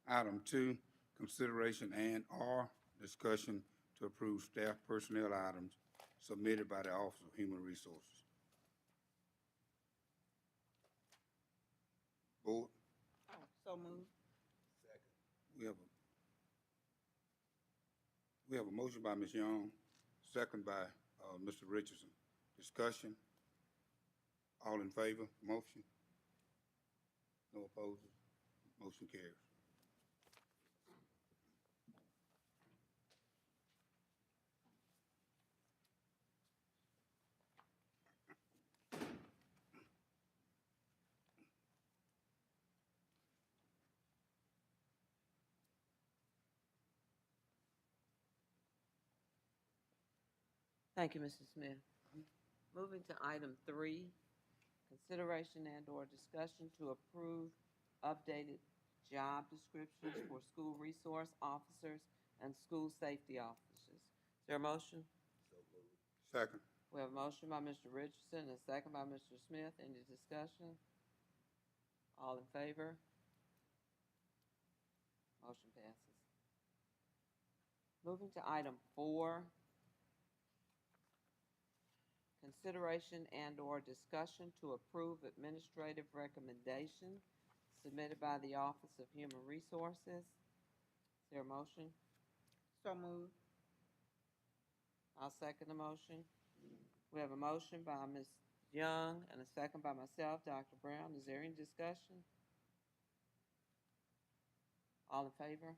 Item 2, consideration and/or discussion to approve staff personnel items submitted by the Office of Human Resources. Board, Oh, so moved. Second. we have a motion by Ms. Young, second by Mr. Richardson. Discussion? All in favor? Motion? No opposers? Motion carries. Thank you, Mrs. Smith. Moving to item 3, consideration and/or discussion to approve updated job descriptions for school resource officers and school safety officers. Is there a motion? So moved. Second. We have a motion by Mr. Richardson and a second by Mr. Smith. Any discussion? All in favor? Motion passes. Moving to item 4, consideration and/or discussion to approve administrative recommendation submitted by the Office of Human Resources. Is there a motion? So moved. I'll second the motion. We have a motion by Ms. Young and a second by myself, Dr. Brown. Is there any discussion? All in favor?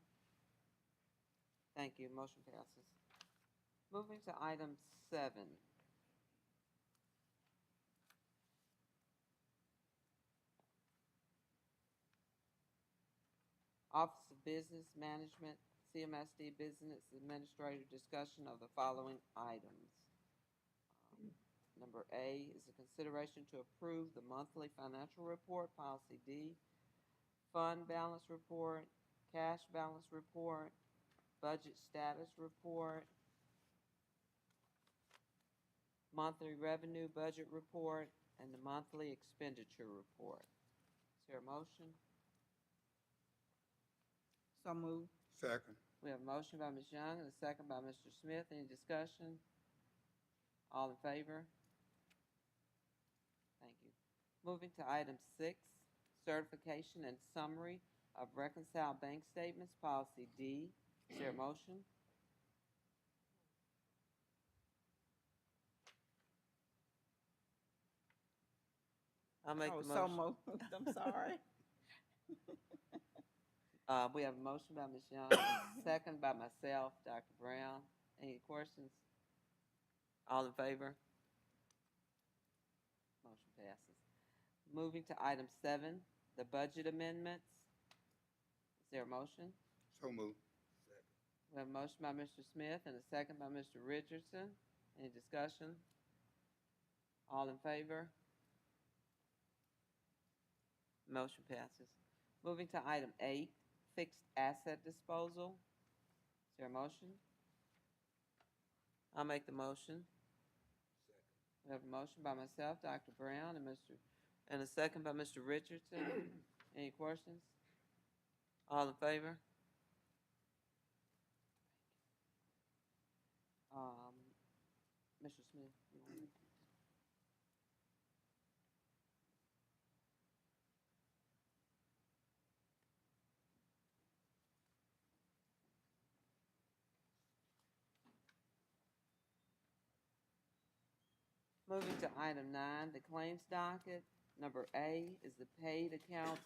Thank you. Motion passes. Moving to item 7. Office of Business Management, CMSD Business Administrator, discussion of the following items. Number A is a consideration to approve the monthly financial report, policy D, fund balance report, cash balance report, budget status report, monthly revenue budget report, and the monthly expenditure report. Is there a motion? So moved. Second. We have a motion by Ms. Young and a second by Mr. Smith. Any discussion? All in favor? Thank you. Moving to item 6, certification and summary of reconciled bank statements, policy D. Is there a motion? I'll make the So motion. moved, I'm sorry. We have a motion by Ms. Young, a second by myself, Dr. Brown. Any questions? All in favor? Motion passes. Moving to item 7, the budget amendments. Is there a motion? So moved. Second. We have a motion by Mr. Smith and a second by Mr. Richardson. Any discussion? All in favor? Motion passes. Moving to item 8, fixed asset disposal. Is there a motion? I'll make the motion. Second. We have a motion by myself, Dr. Brown, and a second by Mr. Richardson. Any questions? All in favor? Mr. Smith, you want to? Moving to item 9, the claims docket. Number A is the paid accounts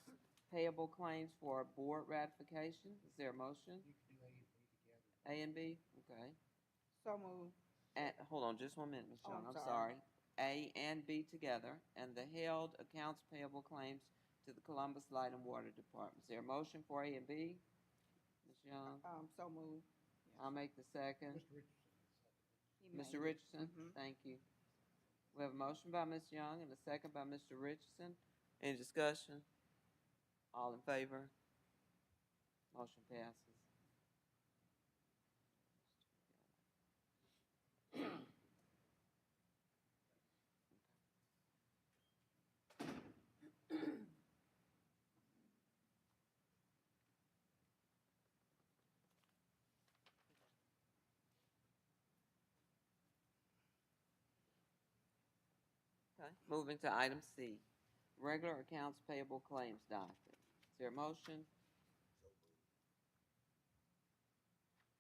payable claims for board ratification. Is there a motion? A and B? Okay. So moved. Hold on just 1 minute, Ms. Oh, Young. I'm I'm sorry. sorry. A and B together, and the held accounts payable claims to the Columbus Light and Water Department. Is there a motion for A and B? Ms. Young? So moved. I'll make the second. He Mr. made it. Richardson? Mhm. Thank you. We have a motion by Ms. Young and a second by Mr. Richardson. Any discussion? All in favor? Motion passes. Okay, moving to item C, regular accounts payable claims docket. Is there a motion?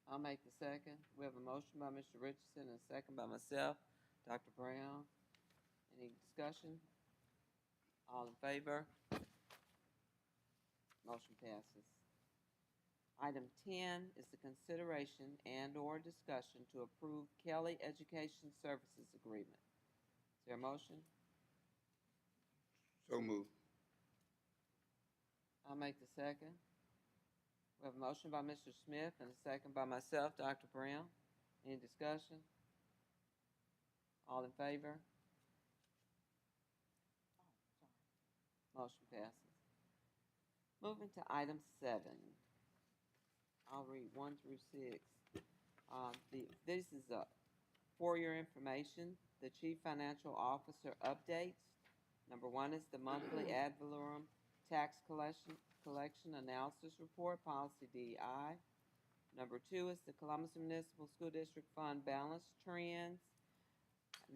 I'll make the second. We have a motion by Mr. Richardson and a second by myself, Dr. Brown. Any discussion? All in favor? Motion passes. Item 10 is the consideration and/or discussion to approve Kelly Education Services Agreement. Is there a motion? So moved. I'll make the second. We have a motion by Mr. Smith and a second by myself, Dr. Brown. Any discussion? All in favor? Motion passes. Moving to item 7. I'll read 1 through 6. This is for your information, the Chief Financial Officer updates. Number 1 is the monthly ad valorem tax collection analysis report, policy DI. Number 2 is the Columbus Municipal School District Fund balance trends.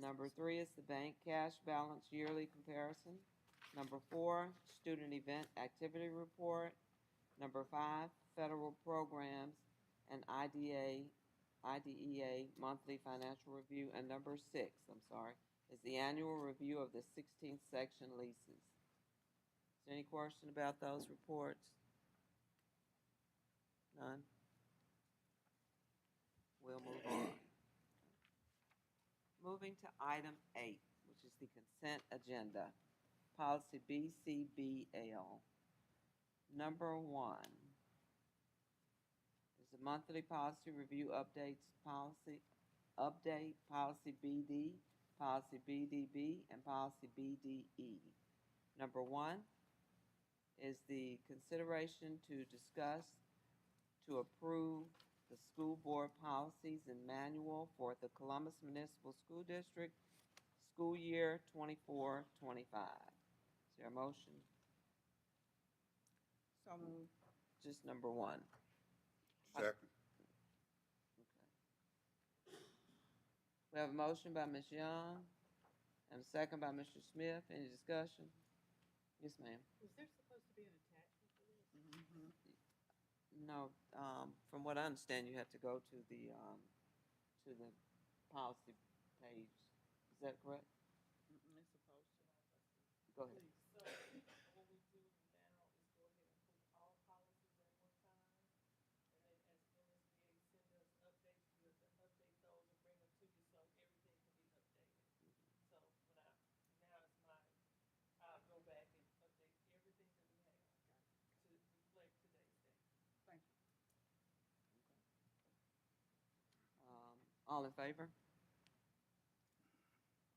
Number 3 is the bank cash balance yearly comparison. Number 4, student event activity report. Number 5, federal programs and IDEA monthly financial review. And number 6, is the annual review of the 16th section leases. Is there any question about those reports? None? We'll move on. Moving to item 8, which is the consent agenda, policy BCBL. Number 1 is the monthly policy review updates policy BD, policy BDB, and policy BDE. Number 1 is the consideration to discuss to approve the school board policies and manual for the Columbus Municipal School District school year 24-25. Is there a motion? So moved. Just number 1. Second. Okay. We have a motion by Ms. Young and a second by Mr. Smith. Any discussion? Yes, ma'am. Was there supposed to be an attachment for this? Mhm. No, from what I understand, you have to go to the policy page. Is that correct? It's supposed to. Go ahead. So what we do now is go ahead and approve all policies at one time. And then as MSBA send us updates, we have to update those and bring them to you so everything can be updated. So now it's I'll go back and update everything that we have to reflect today's date. Thank you. All in favor?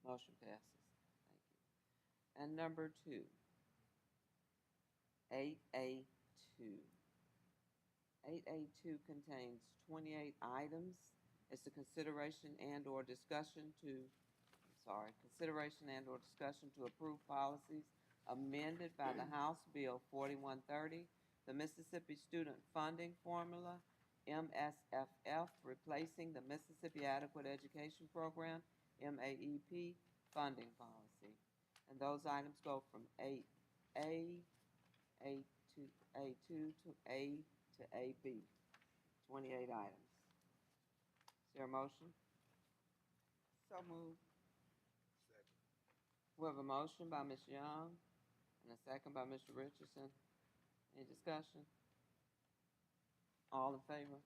Motion passes. Thank you. And number 2, 8A2. 8A2 contains 28 items. It's a consideration and/or discussion to approve policies amended by the House Bill 4130, the Mississippi Student Funding Formula, MSFF, replacing the Mississippi Adequate Education Program, MAEP, funding policy. And those items go from 8A, A2 to A to AB, 28 items. Is there a motion? So moved. We have a motion by Ms. Young and a second by Mr. Richardson. Any discussion? All in favor?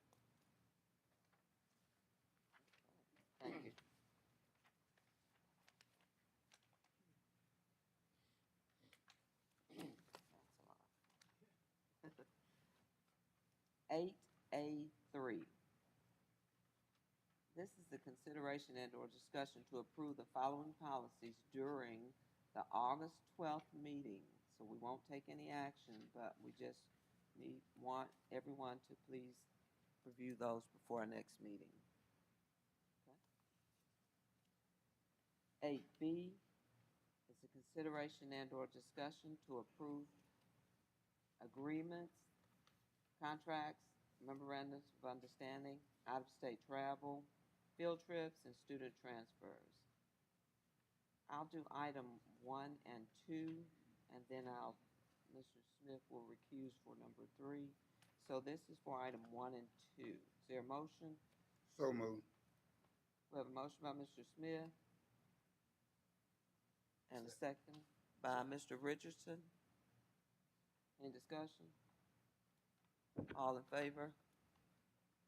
Thank you. That's a lot. 8A3. This is the consideration and/or discussion to approve the following policies during the August 12th meeting. So we won't take any action, but we just want everyone to please review those before our next meeting. Okay. 8B is a consideration and/or discussion to approve agreements, contracts, memorandums of understanding, out-of-state travel, field trips, and student transfers. I'll do item 1 and 2, and then Mr. Smith will recuse for number 3. So this is for item 1 and 2. Is there a motion? So moved. We have a motion by Mr. Smith and a second by Mr. Richardson. Any discussion? All in favor?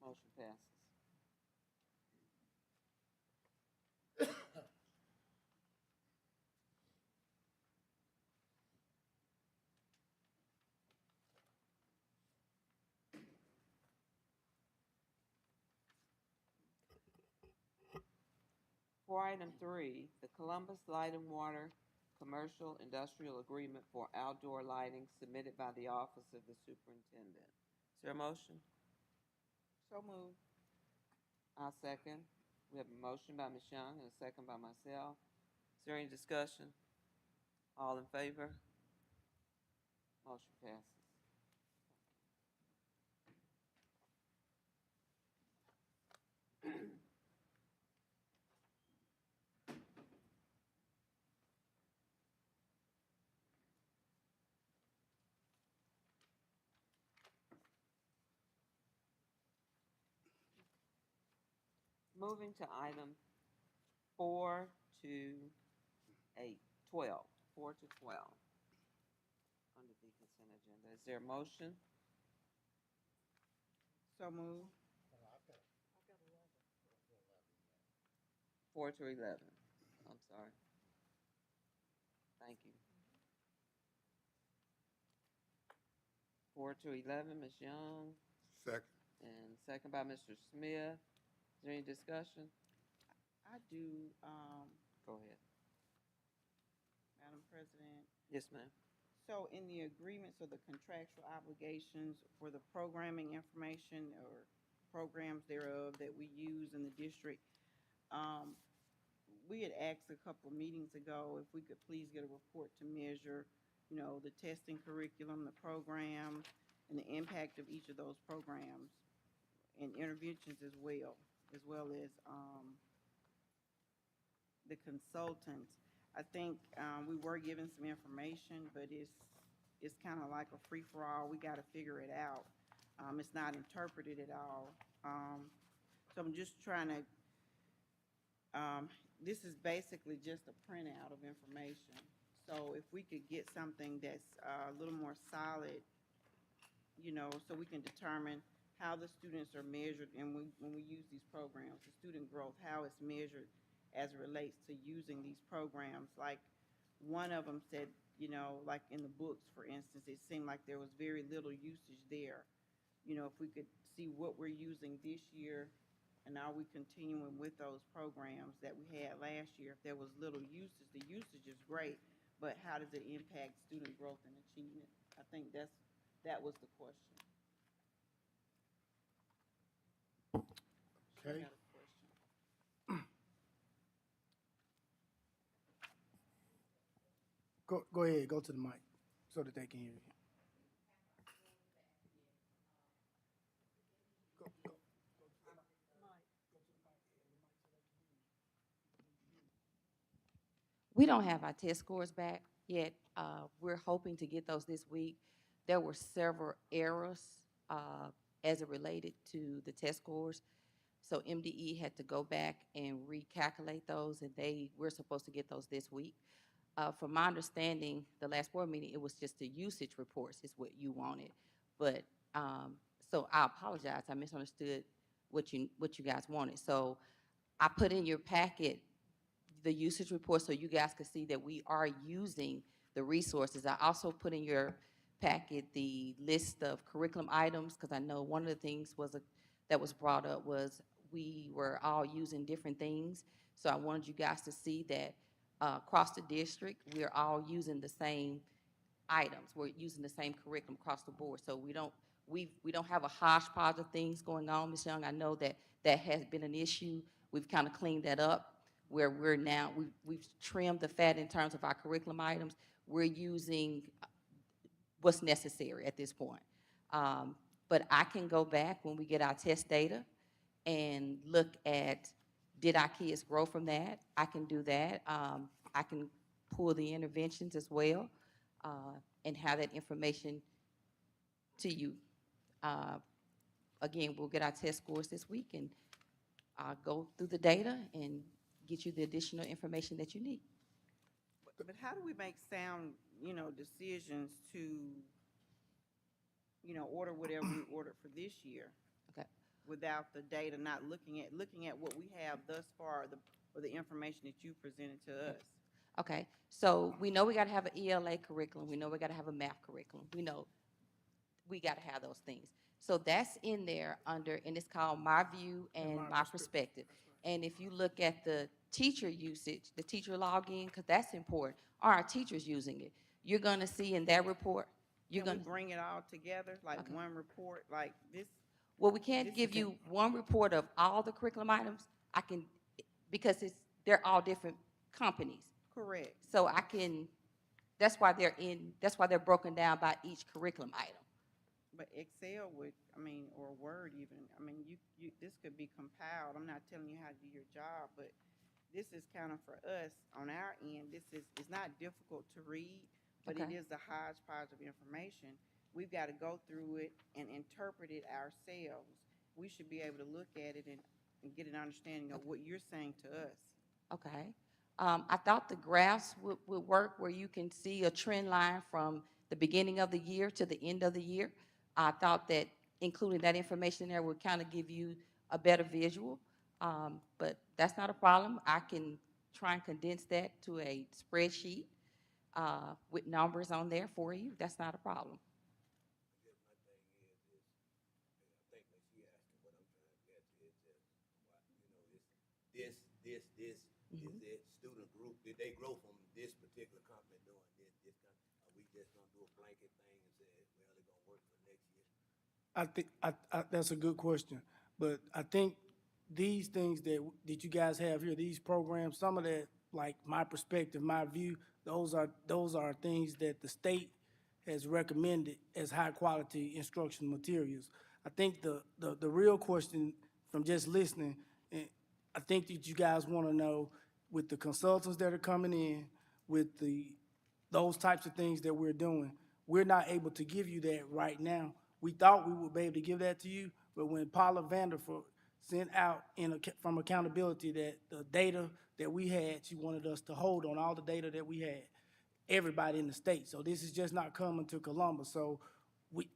Motion passes. For item 3, the Columbus Light and Water Commercial Industrial Agreement for Outdoor Lighting submitted by the Office of the Superintendent. Is there a motion? So moved. I'll second. We have a motion by Ms. Young and a second by myself. Is there any discussion? All in favor? Motion passes. Moving to item 4 to 8, 12, 4 to 12 under the consent agenda. Is there a motion? So moved. I've got 11. 4 to 11. I'm sorry. Thank you. 4 to 11, Ms. Young, Second. and second by Mr. Smith. Is there any discussion? I do, Go ahead. Madam President. Yes, ma'am. So in the agreements or the contractual obligations for the programming information or programs thereof that we use in the district, we had asked a couple of meetings ago if we could please get a report to measure, the testing curriculum, the program, and the impact of each of those programs and interventions as well as the consultants, I think, we were given some information, but it's kind of like a free-for-all. We got to figure it out. It's not interpreted at all. So I'm just trying to, this is basically just a printout of information. So if we could get something that's a little more solid, so we can determine how the students are measured, and when we use these programs, the student growth, how it's measured as it relates to using these programs. Like, one of them said, like in the books, for instance, it seemed like there was very little usage there. If we could see what we're using this year, and are we continuing with those programs that we had last year? If there was little usage, the usage is great, but how does it impact student growth and achievement? I think that was the question. She Okay. had a question. Go ahead, go to the mic so that they can hear you. We don't have our test scores back yet. We're hoping to get those this week. There were several errors as it related to the test scores. So MDE had to go back and recalculate those, and we're supposed to get those this week. From my understanding, the last board meeting, it was just the usage reports is what you wanted. But, so I apologize, I misunderstood what you guys wanted. So I put in your packet the usage report so you guys could see that we are using the resources. I also put in your packet the list of curriculum items, because I know one of the things that was brought up was we were all using different things. So I wanted you guys to see that across the district, we're all using the same items. We're using the same curriculum across the board. So we don't have a hodgepodge of things going on, Ms. Young. I know that has been an issue. We've kind of cleaned that up, where we've trimmed the fat in terms of our curriculum items. We're using what's necessary at this point. But I can go back when we get our test data and look at, did our kids grow from that? I can do that. I can pull the interventions as well, and have that information to you. Again, we'll get our test scores this week, and I'll go through the data and get you the additional information that you need. But how do we make sound, decisions to, order whatever we ordered for this year? Okay. Without the data, not looking at what we have thus far, or the information that you presented to us. Okay, so we know we got to have an ELA curriculum. We know we got to have a math curriculum. We know we got to have those things. So that's in there under, and it's called My View and My Perspective. And if you look at the teacher usage, the teacher login, because that's important, are our teachers using it? You're going to see in that report, you're Can going we to bring it all together, like Okay. one report, like this? Well, we can't This give is you one report of all the curriculum items. I can, because they're all different companies. Correct. So that's why they're broken down by each curriculum item. But Excel would, or Word even, this could be compiled. I'm not telling you how to do your job, but this is kind of for us, on our end, it's not difficult to read, but it Okay. is a hodgepodge of information. We've got to go through it and interpret it ourselves. We should be able to look at it and get an understanding of what you're saying to us. Okay. I thought the graphs would work, where you can see a trend line from the beginning of the year to the end of the year. I thought that including that information there would kind of give you a better visual, but that's not a problem. I can try and condense that to a spreadsheet with numbers on there for you. That's not a problem. I guess my thing is, I think when she asked what I'm trying to get to is just, it's this, Mhm. is it student group, did they grow from this particular company doing this kind, are we just gonna do a blanket thing and say, well, it's gonna work for next year? I think, that's a good question, but I think these things that you guys have here, these programs, some of that, like My Perspective, My View, those are things that the state has recommended as high-quality instructional materials. I think the real question from just listening, I think that you guys want to know, with the consultants that are coming in, with those types of things that we're doing, we're not able to give you that right now. We thought we would be able to give that to you, but when Paula Vanderford sent out from accountability that the data that we had, she wanted us to hold on all the data that we had, everybody in the state. So this is just not coming to Columbus. So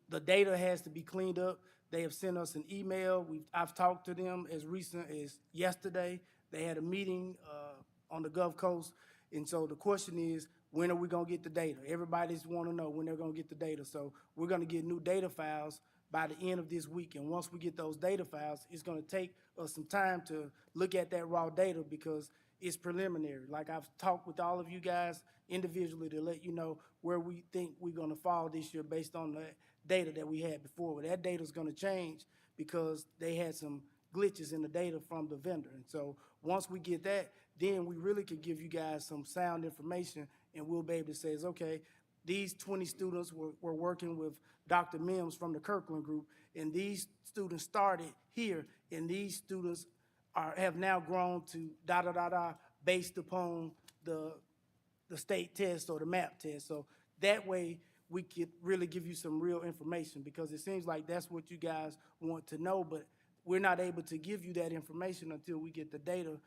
the data has to be cleaned up. They have sent us an email. I've talked to them as recent as yesterday. They had a meeting on the Gulf Coast. And so the question is, when are we gonna get the data? Everybody's wanna know when they're gonna get the data. So we're gonna get new data files by the end of this week. And once we get those data files, it's gonna take us some time to look at that raw data because it's preliminary. Like I've talked with all of you guys individually to let you know where we think we're gonna fall this year based on the data that we had before. Well, that data's gonna change because they had some glitches in the data from the vendor. And so once we get that, then we really could give you guys some sound information and we'll be able to say, is okay, these 20 students were working with Dr. Mims from the Kirkland Group, and these students started here, and these students have now grown to da-da-da-da based upon the state test or the MAP test. So that way, we could really give you some real information because it seems like that's what you guys want to know, but we're not able to give you that information until we get the data,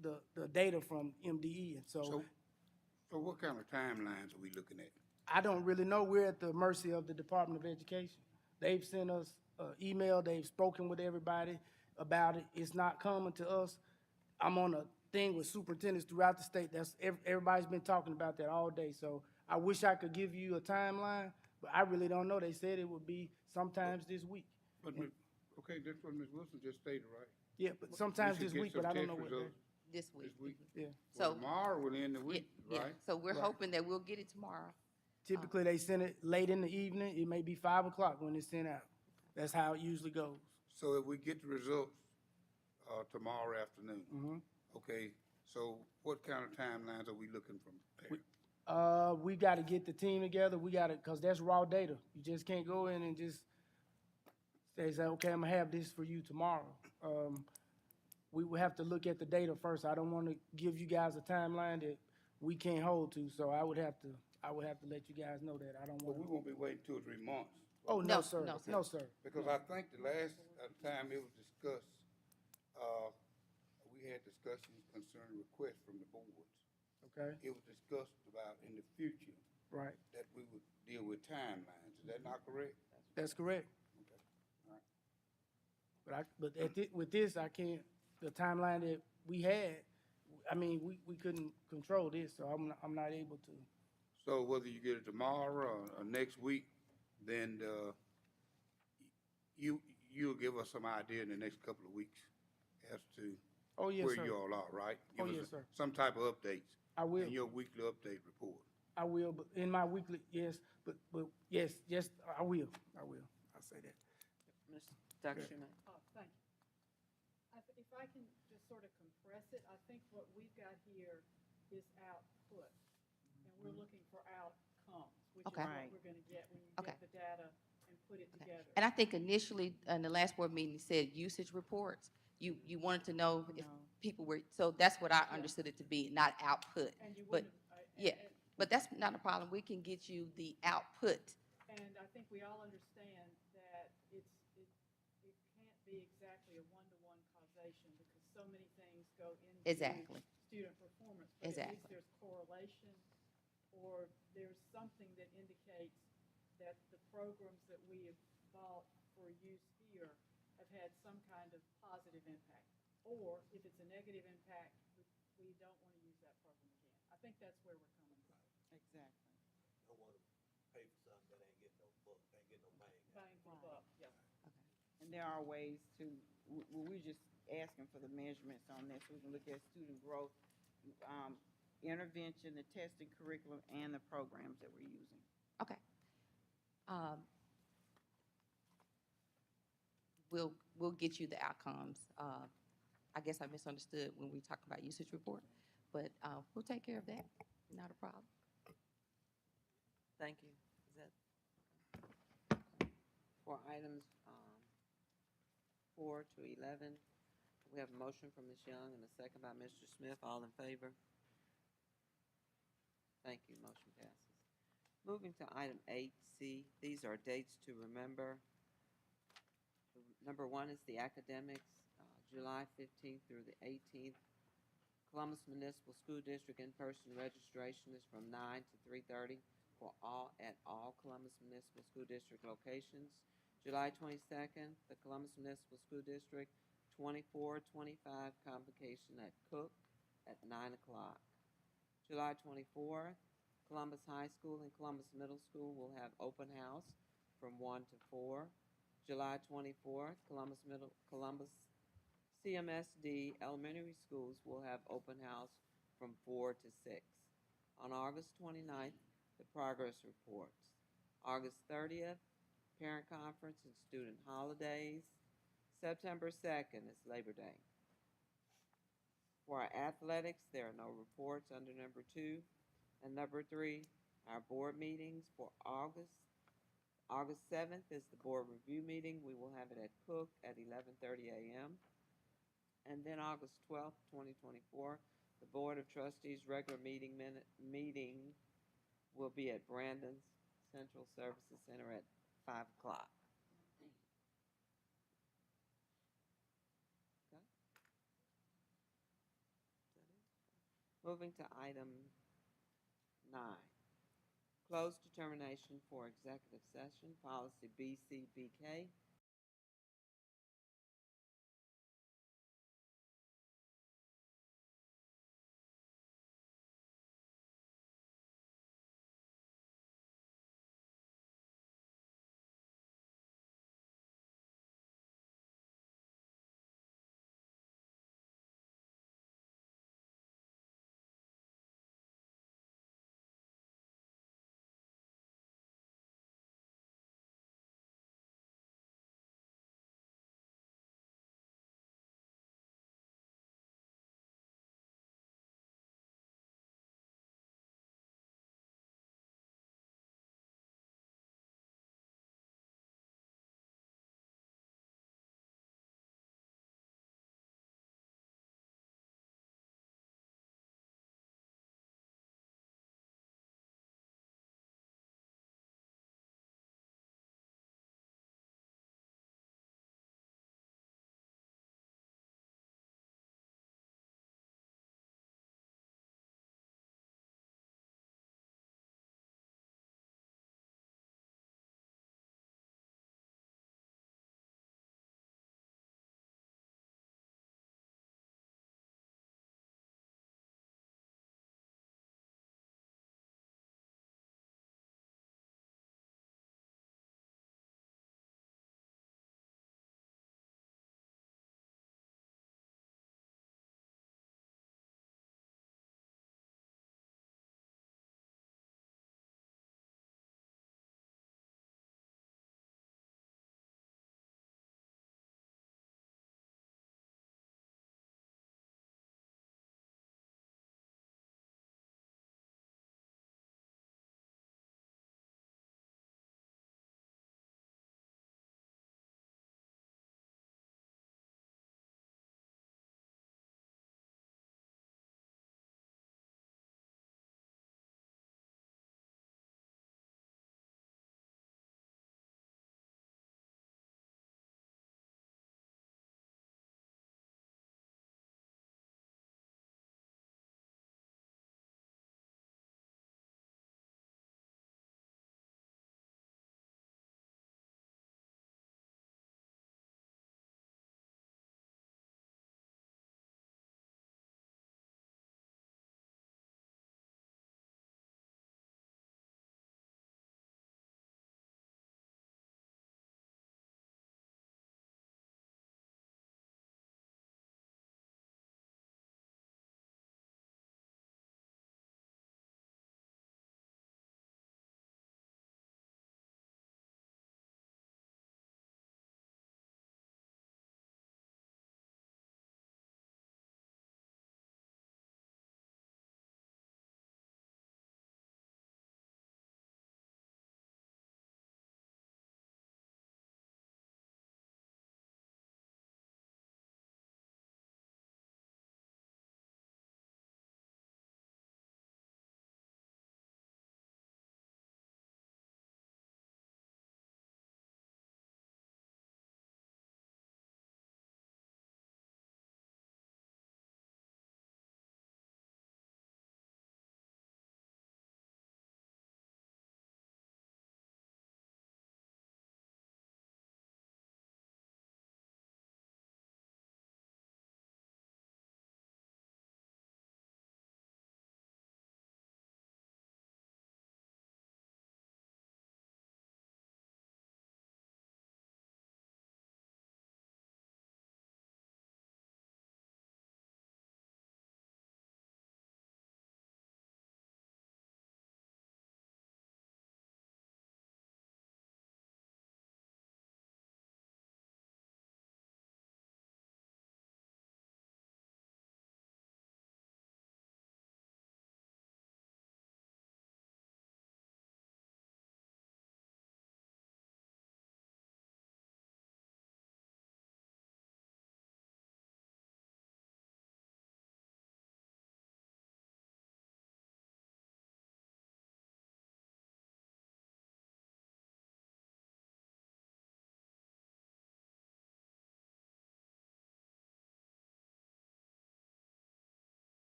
the data from MDE. And so what kind of timelines are we looking at? I don't really know. We're at the mercy of the Department of Education. They've sent us an email. They've spoken with everybody about it. It's not coming to us. I'm on a thing with superintendents throughout the state. Everybody's been talking about that all day. So I wish I could give you a timeline, but I really don't know. They said it would be sometimes this week. But, okay, that's what Ms. Wilson just stated, right? Yeah, but sometimes We should this get week, some but I don't test know what day. results This week. This week? Yeah. Well, So, tomorrow will end the week, yeah, right? so we're Right. hoping that we'll get it tomorrow. Typically, they send it late in the evening. It may be 5 o'clock when it's sent out. That's how it usually goes. So if we get the results, tomorrow afternoon, Mm-hmm. okay, so what kind of timelines are we looking from there? We got to get the team together. We got to, because that's raw data. You just can't go in and just say, okay, I'm going to have this for you tomorrow. We will have to look at the data first. I don't want to give you guys a timeline that we can't hold to, so I would have to let you guys know that. I don't But want we to. won't be waiting 2 or 3 months. Oh, No, no, sir. no, sir. No, sir. Because I think the last time it was discussed, we had discussions concerning requests from the boards. Okay, It was discussed about in the future right. that we would deal with timelines. Is that not correct? That's correct. Okay, all right. But with this, I can't, the timeline that we had, I mean, we couldn't control this, so I'm not able to. So whether you get it tomorrow or next week, then you'll give us some idea in the next couple of weeks as to Oh, yes, where sir. you all are, right? Oh, Give us yes, sir. some type of updates. I will. In your weekly update report. I will, but in my weekly, yes, but yes, I will. I'll say that. Dr. Schumann. Thank you. If I can just sort of compress it, I think what we've got here is output, and we're looking for outcomes, which is Okay. what Right. we're gonna get when you Okay. get the data and put it Okay. together. And I think initially, in the last board meeting, you said usage reports. You wanted to know if No. people were, so that's what I understood it to be, not output. And you But, wouldn't, yeah, but that's not a problem. We can get you the output. and I think we all understand that it can't be exactly a one-to-one causation because so many things go into Exactly. student performance. But at least Exactly. there's correlation, or there's something that indicates that the programs that we have bought for use here have had some kind of positive impact. Or if it's a negative impact, we don't want to use that program again. I think that's where we're coming from. Exactly. Don't wanna pay for something that ain't getting no buck, ain't getting no bang. Bang for the buck, yeah. And there are ways to, we're just asking for the measurements on that so we can look at student growth, intervention, the testing curriculum, and the programs that we're using. Okay. We'll get you the outcomes. I guess I misunderstood when we talked about usage report, but we'll take care of that. Not a problem. Thank you. Is that for items 4 to 11? We have a motion from Ms. Young and a second by Mr. Smith. All in favor? Thank you. Motion passes. Moving to item 8C, these are dates to remember. Number 1 is the academics, July 15th through the 18th. Columbus Municipal School District in-person registration is from 9 to 3:30 at all Columbus Municipal School District locations. July 22nd, the Columbus Municipal School District 24-25 convocation at Cook at 9 o'clock. July 24th, Columbus High School and Columbus Middle School will have open house from 1 to 4. July 24th, Columbus CMSD elementary schools will have open house from 4 to 6. On August 29th, the progress reports. August 30th, parent conference and student holidays. September 2nd is Labor Day. For our athletics, there are no reports under number 2. And number 3, our board meetings for August. August 7th is the board review meeting. We will have it at Cook at 11:30 a.m. And then August 12th, 2024, the Board of Trustees' regular meeting will be at Brandon's Central Services Center at 5 o'clock. Okay. Is that it? Moving to item 9. Closed determination for executive session, policy BCBK,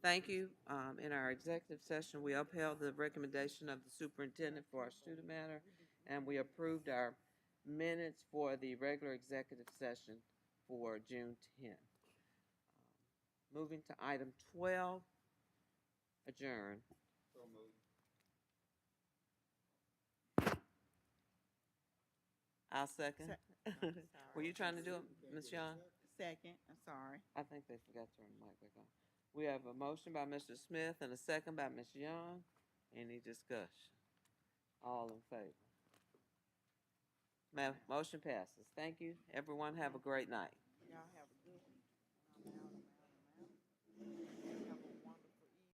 Thank you. In our executive session, we upheld the recommendation of the superintendent for our student matter, and we approved our minutes for the regular executive session for June 10th. Moving to item 12, adjourn. So moved. I'll second. Were you trying to do it, Ms. Young? Second, I'm sorry. I think they forgot to turn the mic back on. We have a motion by Mr. Smith and a second by Ms. Young. Any discussion? All in favor? Motion passes. Thank you. Everyone have a great night. Y'all have a good one. I'm out, I'm out, I'm out.